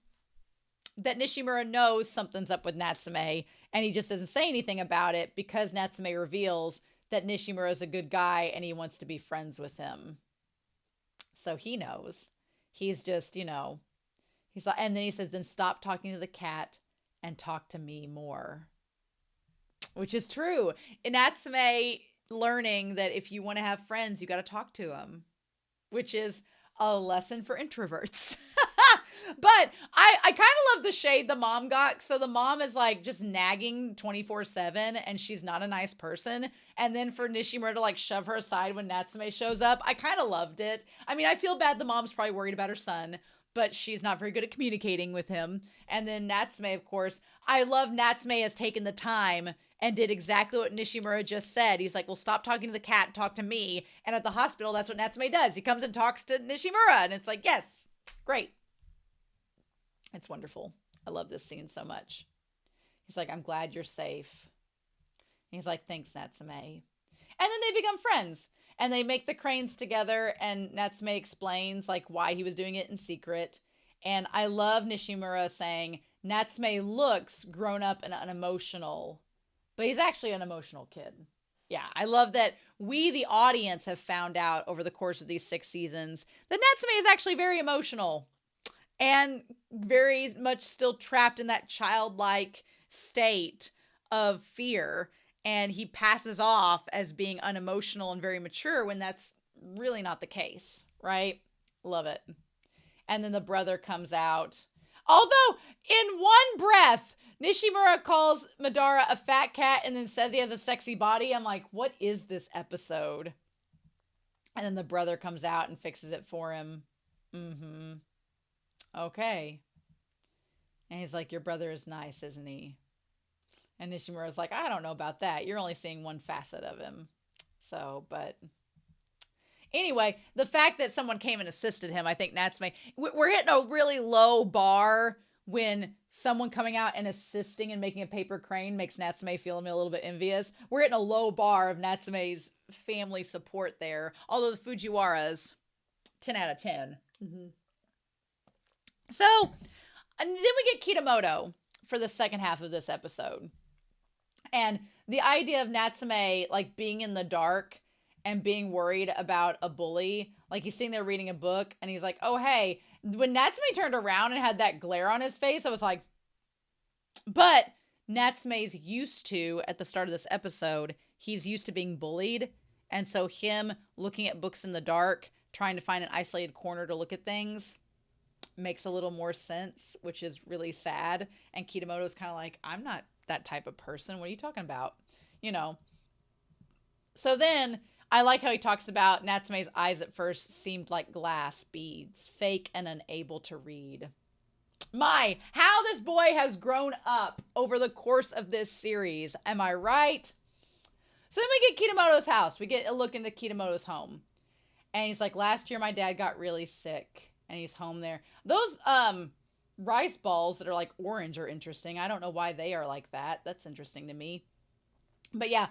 that Nishimura knows something's up with Natsume, and he just doesn't say anything about it because Natsume reveals that Nishimura is a good guy and he wants to be friends with him. So he knows. He's just, he's like, and then he says, then stop talking to the cat and talk to me more. Which is true. And Natsume learning that if you want to have friends, you got to talk to them, which is a lesson for introverts. But I kind of love the shade the mom got. So the mom is like just nagging 24/7 and she's not a nice person. And then for Nishimura to like shove her aside when Natsume shows up, I kind of loved it. I mean, I feel bad the mom's probably worried about her son, but she's not very good at communicating with him. And then Natsume, of course, I love Natsume has taken the time and did exactly what Nishimura just said. He's like, well, stop talking to the cat, talk to me. And at the hospital, that's what Natsume does. He comes and talks to Nishimura, and it's like, yes, great. It's wonderful. I love this scene so much. He's like, I'm glad you're safe. And he's like, thanks, Natsume. And then they become friends. And they make the cranes together, and Natsume explains like why he was doing it in secret. And I love Nishimura saying, Natsume looks grown up and unemotional, but he's actually an emotional kid. Yeah, I love that we, the audience, have found out over the course of these 6 seasons that Natsume is actually very emotional and very much still trapped in that childlike state of fear. And he passes off as being unemotional and very mature when that's really not the case, right? Love it. And then the brother comes out. Although, in one breath, Nishimura calls Madara a fat cat and then says he has a sexy body. I'm like, what is this episode? And then the brother comes out and fixes it for him. Okay. And he's like, your brother is nice, isn't he? And Nishimura's like, I don't know about that. You're only seeing one facet of him. So, but anyway, the fact that someone came and assisted him, I think Natsume, we're hitting a really low bar when someone coming out and assisting and making a paper crane makes Natsume feel a little bit envious. We're hitting a low bar of Natsume's family support there. Although the Fujiwaras, 10 out of 10. So, and then we get Kitamoto for the second half of this episode. And the idea of Natsume, like, being in the dark and being worried about a bully. Like, he's sitting there reading a book, and he's like, oh, hey. When Natsume turned around and had that glare on his face, I was like, but Natsume's used to, at the start of this episode, he's used to being bullied. And so him looking at books in the dark, trying to find an isolated corner to look at things, makes a little more sense, which is really sad. And Kitamoto's kind of like, I'm not that type of person. What are you talking about? So then I like how he talks about Natsume's eyes at first seemed like glass beads, fake and unable to read. How this boy has grown up over the course of this series. Am I right? So then we get Kitamoto's house. We get a look into Kitamoto's home. And he's like, last year my dad got really sick. And he's home there. Those rice balls that are like orange are interesting. I don't know why they are like that. That's interesting to me. But yeah.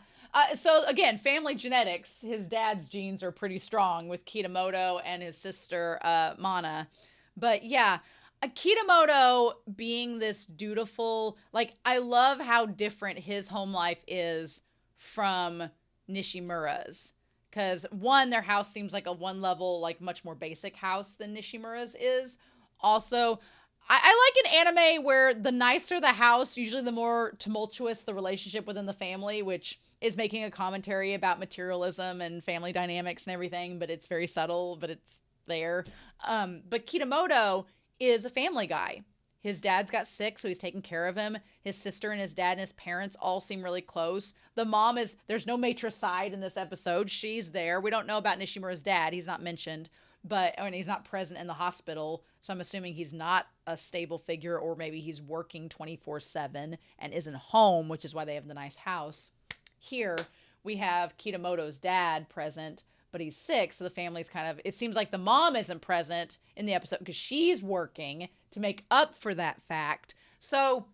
So again, family genetics. His dad's genes are pretty strong with Kitamoto and his sister Mana. But yeah, Kitamoto being this dutiful, like, I love how different his home life is from Nishimura's. Because one, their house seems like a one level, like much more basic house than Nishimura's is. Also, I like an anime where the nicer the house, usually the more tumultuous the relationship within the family, which is making a commentary about materialism and family dynamics and everything, but it's very subtle, but it's there. But Kitamoto is a family guy. His dad's got sick, so he's taking care of him. His sister and his dad and his parents all seem really close. The mom there's no matricide in this episode. She's there. We don't know about Nishimura's dad. He's not mentioned, but he's not present in the hospital. So I'm assuming he's not a stable figure, or maybe he's working 24/7 and isn't home, which is why they have the nice house. Here we have Kitamoto's dad present, but he's sick, so the family's it seems like the mom isn't present in the episode because she's working to make up for that fact. So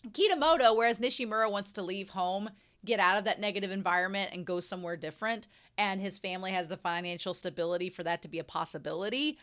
Kitamoto, whereas Nishimura wants to leave home, get out of that negative environment and go somewhere different, and his family has the financial stability for that to be a possibility.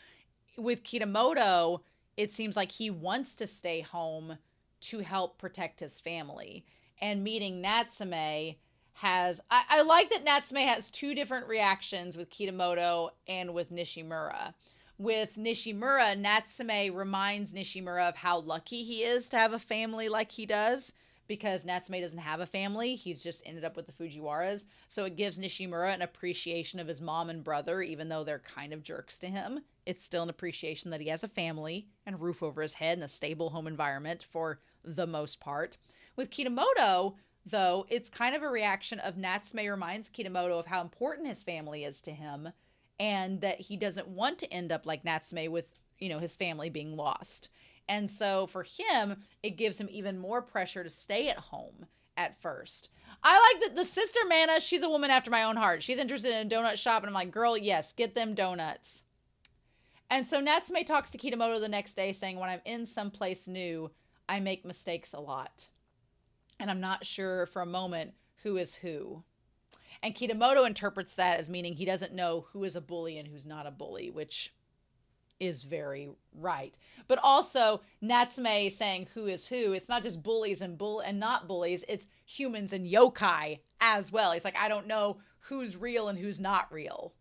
With Kitamoto, it seems like he wants to stay home to help protect his family. And meeting Natsume I like that Natsume has two different reactions with Kitamoto and with Nishimura. With Nishimura, Natsume reminds Nishimura of how lucky he is to have a family like he does, because Natsume doesn't have a family. He's just ended up with the Fujiwaras. So it gives Nishimura an appreciation of his mom and brother, even though they're kind of jerks to him. It's still an appreciation that he has a family and a roof over his head and a stable home environment for the most part. With Kitamoto, though, it's kind of a reaction of Natsume reminds Kitamoto of how important his family is to him, and that he doesn't want to end up like Natsume with, his family being lost. And so for him, it gives him even more pressure to stay at home at first. I like that the sister Mana, she's a woman after my own heart. She's interested in a donut shop, and I'm like, girl, yes, get them donuts. And so Natsume talks to Kitamoto the next day saying, when I'm in someplace new, I make mistakes a lot. And I'm not sure for a moment who is who. And Kitamoto interprets that as meaning he doesn't know who is a bully and who's not a bully, which is very right. But also Natsume saying who is who. It's not just bullies and not bullies. It's humans and yokai as well. He's like, I don't know who's real and who's not real.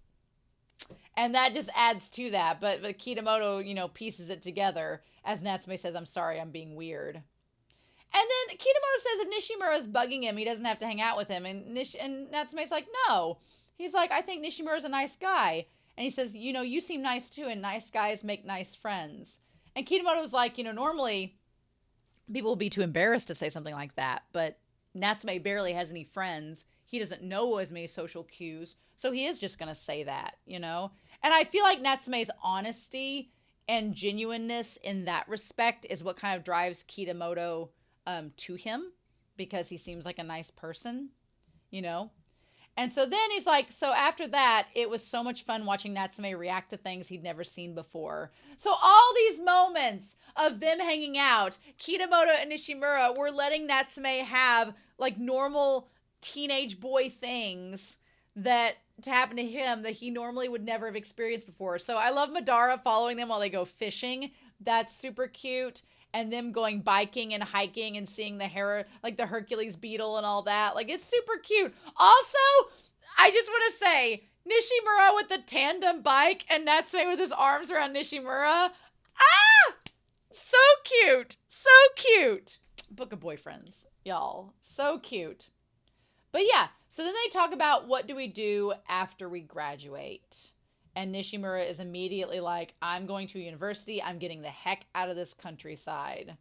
And that just adds to that. But Kitamoto, pieces it together as Natsume says, I'm sorry, I'm being weird. And then Kitamoto says if Nishimura is bugging him, he doesn't have to hang out with him. And Natsume's like, no. He's like, I think Nishimura's a nice guy. And he says, you seem nice too, and nice guys make nice friends. And Kitamoto's like, normally people will be too embarrassed to say something like that. But Natsume barely has any friends. He doesn't know as many social cues. So he is just going to say that, And I feel like Natsume's honesty and genuineness in that respect is what kind of drives Kitamoto to him, because he seems like a nice person, And so then he's like, so after that, it was so much fun watching Natsume react to things he'd never seen before. So all these moments of them hanging out, Kitamoto and Nishimura were letting Natsume have like normal teenage boy things that to happen to him that he normally would never have experienced before. So I love Madara following them while they go fishing. That's super cute. And them going biking and hiking and seeing the Hercules beetle and all that. Like, it's super cute. Also, I just want to say, Nishimura with the tandem bike and Natsume with his arms around Nishimura. Ah! So cute. So cute. Book of boyfriends, y'all. So cute. But yeah, so then they talk about what do we do after we graduate. And Nishimura is immediately like, I'm going to university. I'm getting the heck out of this countryside.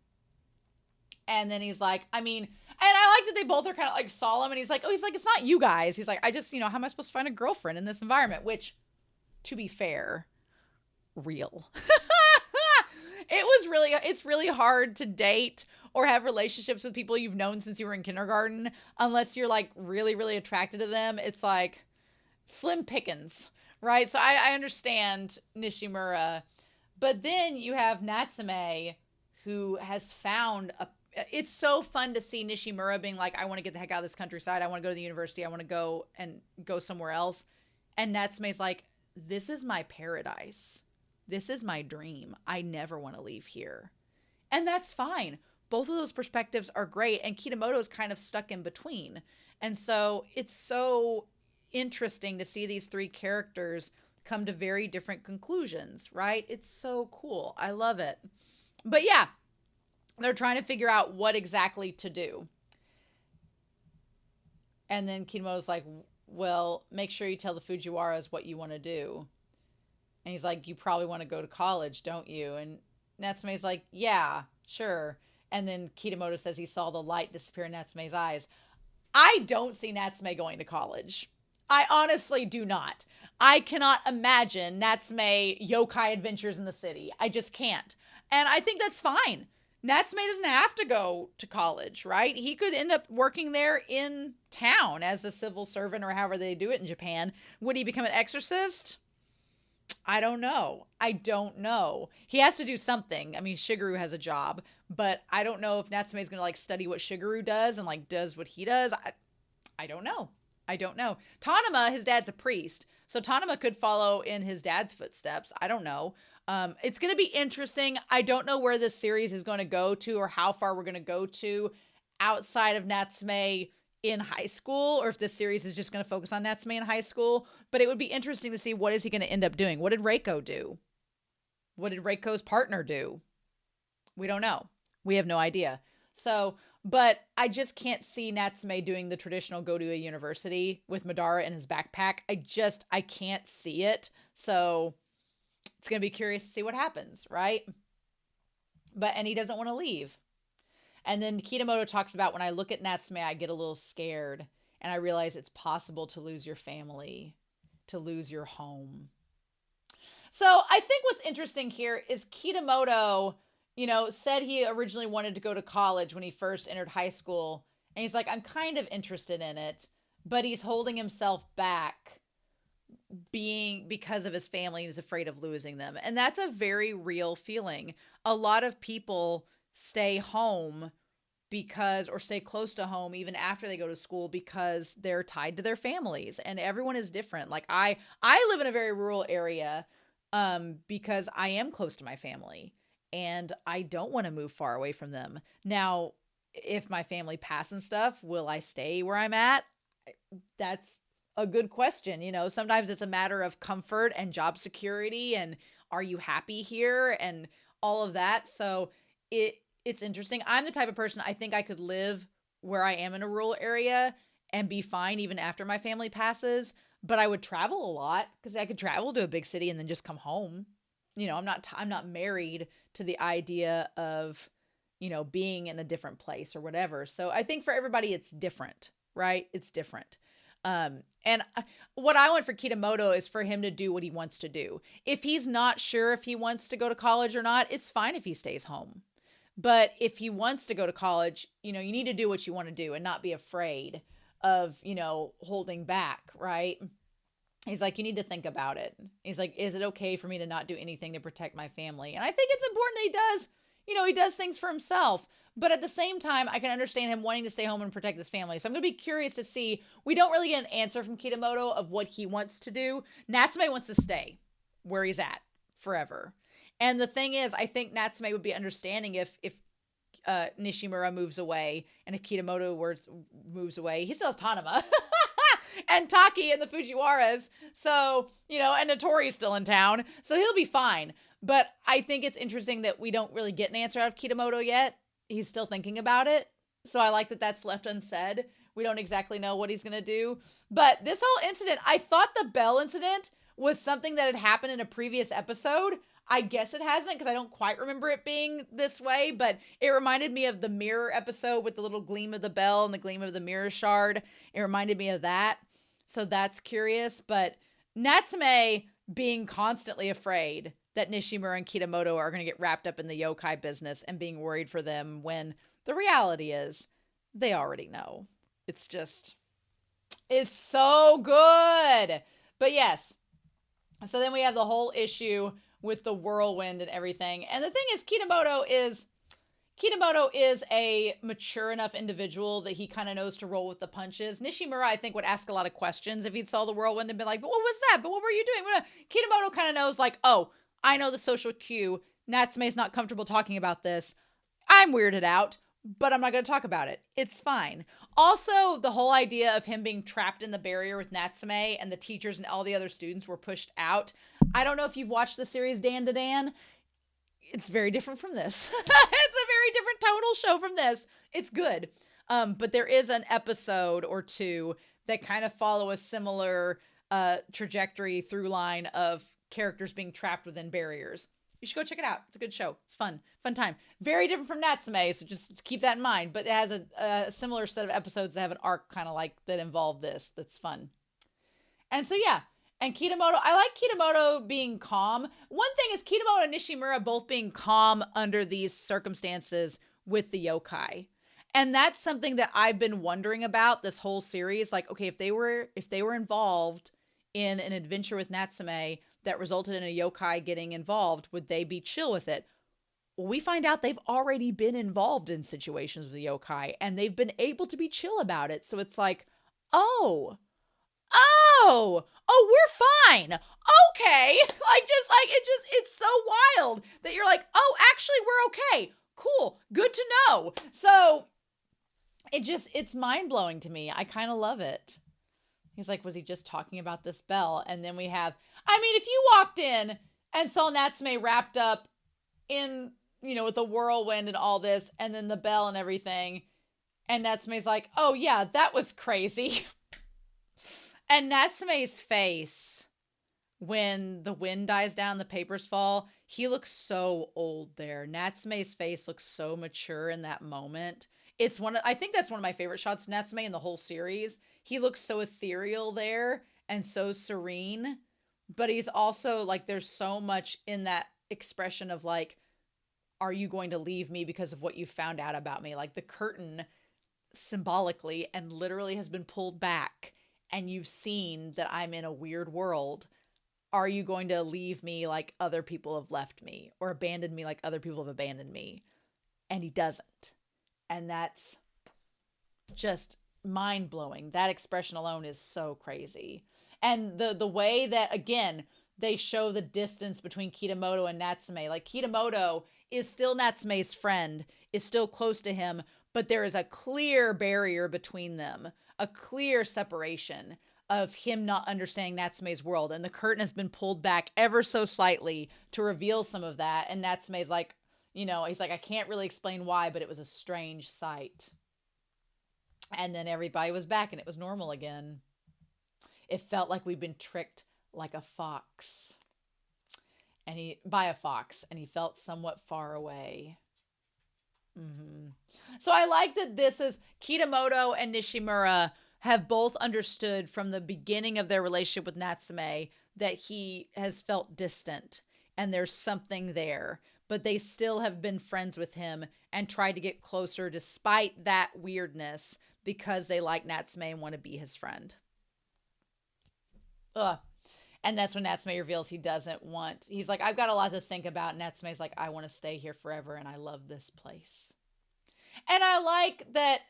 And then he's like, and I like that they both are kind of like solemn. And he's like, it's not you guys. He's like, I just, how am I supposed to find a girlfriend in this environment? Which, to be fair, real. It's really hard to date or have relationships with people you've known since you were in kindergarten. Unless you're like really, really attracted to them. It's like slim pickings. Right? So I understand Nishimura. But then you have Natsume, who has found it's so fun to see Nishimura being like, I want to get the heck out of this countryside. I want to go to the university. I want to go somewhere else. And Natsume's like, this is my paradise. This is my dream. I never want to leave here. And that's fine. Both of those perspectives are great. And Kitamoto's kind of stuck in between. And so it's so interesting to see these three characters come to very different conclusions, right? It's so cool. I love it. But yeah, they're trying to figure out what exactly to do. And then Kitamoto's like, well, make sure you tell the Fujiwaras what you want to do. And he's like, you probably want to go to college, don't you? And Natsume's like, yeah. Sure. And then Kitamoto says he saw the light disappear in Natsume's eyes. I don't see Natsume going to college. I honestly do not. I cannot imagine Natsume yokai adventures in the city. I just can't. And I think that's fine. Natsume doesn't have to go to college, right? He could end up working there in town as a civil servant or however they do it in Japan. Would he become an exorcist? I don't know. I don't know. He has to do something. I mean, Shigeru has a job, but I don't know if Natsume is going to like study what Shigeru does and like does what he does. I don't know. I don't know. Tanama, his dad's a priest, so Tanama could follow in his dad's footsteps. I don't know. It's going to be interesting. I don't know where this series is going to go to or how far we're going to go to outside of Natsume in high school, or if this series is just going to focus on Natsume in high school. But it would be interesting to see what is he going to end up doing. What did Reiko do? What did Reiko's partner do? We don't know. We have no idea. So, but I just can't see Natsume doing the traditional go to a university with Madara in his backpack. I can't see it. So it's going to be curious to see what happens, right? And he doesn't want to leave. And then Kitamoto talks about, when I look at Natsume, I get a little scared and I realize it's possible to lose your family, to lose your home. So I think what's interesting here is Kitamoto, said he originally wanted to go to college when he first entered high school. And he's like, I'm kind of interested in it, but he's holding himself back because of his family. He's afraid of losing them. And that's a very real feeling. A lot of people stay home or stay close to home even after they go to school because they're tied to their families, and everyone is different. Like I live in a very rural area because I am close to my family and I don't want to move far away from them. Now, if my family pass and stuff, will I stay where I'm at? That's a good question. Sometimes it's a matter of comfort and job security and are you happy here and all of that. So it's interesting. I'm the type of person, I think I could live where I am in a rural area and be fine even after my family passes, but I would travel a lot because I could travel to a big city and then just come home. I'm not married to the idea of, being in a different place or whatever. So I think for everybody it's different, right? It's different. And what I want for Kitamoto is for him to do what he wants to do. If he's not sure if he wants to go to college or not, it's fine if he stays home. But if he wants to go to college, you need to do what you want to do and not be afraid of, holding back, right? He's like, you need to think about it. He's like, is it okay for me to not do anything to protect my family? And I think it's important that he does things for himself. But at the same time, I can understand him wanting to stay home and protect his family. So I'm going to be curious to see. We don't really get an answer from Kitamoto of what he wants to do. Natsume wants to stay where he's at forever. And the thing is, I think Natsume would be understanding if Nishimura moves away and if Kitamoto moves away. He still has Tanama and Taki and the Fujiwaras. So, and Notori's still in town. So he'll be fine. But I think it's interesting that we don't really get an answer out of Kitamoto yet. He's still thinking about it. So I like that that's left unsaid. We don't exactly know what he's going to do. But this whole incident, I thought the bell incident was something that had happened in a previous episode. I guess it hasn't because I don't quite remember it being this way, but it reminded me of the mirror episode with the little gleam of the bell and the gleam of the mirror shard. It reminded me of that. So that's curious. But Natsume being constantly afraid that Nishimura and Kitamoto are going to get wrapped up in the yokai business and being worried for them when the reality is they already know. It's so good. But yes. So then we have the whole issue with the whirlwind and everything. And the thing is, Kitamoto is a mature enough individual that he kind of knows to roll with the punches. Nishimura, I think, would ask a lot of questions if he'd saw the whirlwind and been like, but what was that? But what were you doing? Kitamoto kind of knows like, oh, I know the social cue. Natsume's not comfortable talking about this. I'm weirded out, but I'm not going to talk about it. It's fine. Also, the whole idea of him being trapped in the barrier with Natsume and the teachers and all the other students were pushed out. I don't know if you've watched the series Dan to Dan. It's very different from this. It's a very different tonal show from this. It's good. But there is an episode or two that kind of follow a similar trajectory through line of characters being trapped within barriers. You should go check it out. It's a good show. It's fun. Fun time. Very different from Natsume, so just keep that in mind. But it has a similar set of episodes that have an arc kind of like that involve this. That's fun. And so, yeah. And Kitamoto, I like Kitamoto being calm. One thing is Kitamoto and Nishimura both being calm under these circumstances with the yokai. And that's something that I've been wondering about this whole series. Like, okay, if they were involved in an adventure with Natsume that resulted in a yokai getting involved, would they be chill with it? Well, we find out they've already been involved in situations with the yokai and they've been able to be chill about it. So it's like, oh, we're fine. Okay. It's so wild that you're like, oh, actually, we're okay. Cool. Good to know. So it's mind blowing to me. I kind of love it. He's like, was he just talking about this bell? And then we have, if you walked in and saw Natsume wrapped up in, with the whirlwind and all this, and then the bell and everything, and Natsume's like, oh yeah, that was crazy. And Natsume's face when the wind dies down, the papers fall, he looks so old there. Natsume's face looks so mature in that moment. I think that's one of my favorite shots of Natsume in the whole series. He looks so ethereal there and so serene, but he's also like, there's so much in that expression of like, are you going to leave me because of what you found out about me? Like the curtain symbolically and literally has been pulled back and you've seen that I'm in a weird world. Are you going to leave me like other people have left me or abandon me like other people have abandoned me? And he doesn't. And that's just mind-blowing. That expression alone is so crazy. And the way that, again, they show the distance between Kitamoto and Natsume. Like Kitamoto is still Natsume's friend, is still close to him, but there is a clear barrier between them, a clear separation of him not understanding Natsume's world. And the curtain has been pulled back ever so slightly to reveal some of that. And Natsume's like, he's like, I can't really explain why, but it was a strange sight. And then everybody was back and it was normal again. It felt like we'd been tricked like a fox. By a fox, and he felt somewhat far away. So I like that this is Kitamoto and Nishimura have both understood from the beginning of their relationship with Natsume that he has felt distant and there's something there, but they still have been friends with him and tried to get closer despite that weirdness because they like Natsume and want to be his friend. Ugh. And that's when Natsume reveals he doesn't want, he's like, I've got a lot to think about. And Natsume's like, I want to stay here forever and I love this place. And I like that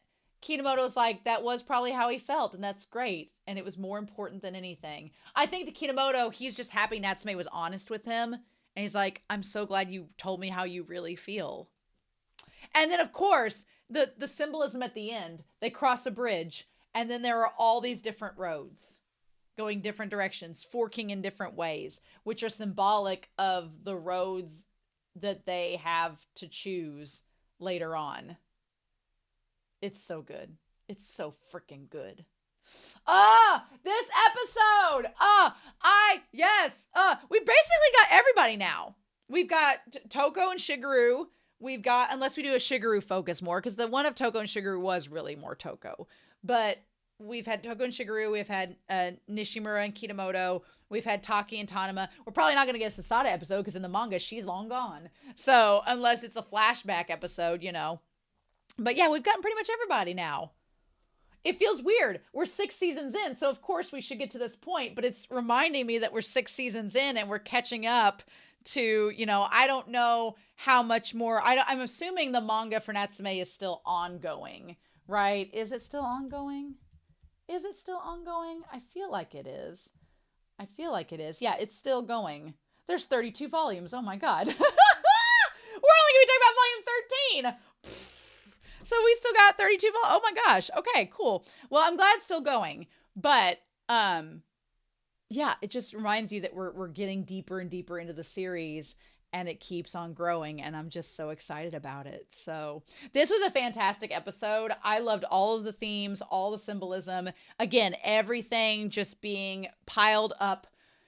Kitamoto's like, that was probably how he felt and that's great. And it was more important than anything. I think that Kitamoto, he's just happy Natsume was honest with him. And he's like, I'm so glad you told me how you really feel. And then of course, the symbolism at the end, they cross a bridge and then there are all these different roads going different directions, forking in different ways, which are symbolic of the roads that they have to choose later on. It's so good. It's so freaking good. This episode. We basically got everybody now. We've got Toko and Shigeru. We've got, unless we do a Shigeru focus more, because the one of Toko and Shigeru was really more Toko. But we've had Toko and Shigeru. We've had Nishimura and Kitamoto. We've had Taki and Tanuma. We're probably not going to get a Sasada episode because in the manga, she's long gone. So unless it's a flashback episode, But yeah, we've gotten pretty much everybody now. It feels weird. We're 6 seasons in, so of course we should get to this point. But it's reminding me that we're 6 seasons in and we're catching up to, I don't know how much more. I'm assuming the manga for Natsume is still ongoing, right? Is it still ongoing? I feel like it is. Yeah, it's still going. There's 32 volumes. Oh my God. We're only going to be talking about volume 13. So we still got 32 volumes. Oh my gosh. Okay, cool. Well, I'm glad it's still going. But yeah, it just reminds you that we're getting deeper and deeper into the series and it keeps on growing and I'm just so excited about it. So this was a fantastic episode. I loved all of the themes, all the symbolism. Again, everything just being piled up,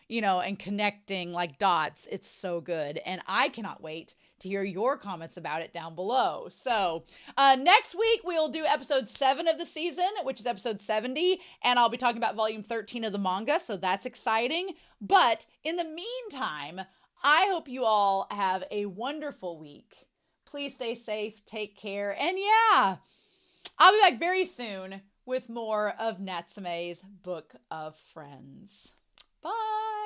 and connecting like dots. It's so good. And I cannot wait to hear your comments about it down below. So next week, we'll do episode 7 of the season, which is episode 70. And I'll be talking about volume 13 of the manga. So that's exciting. But in the meantime, I hope you all have a wonderful week. Please stay safe, take care. And yeah, I'll be back very soon with more of Natsume's Book of Friends. Bye.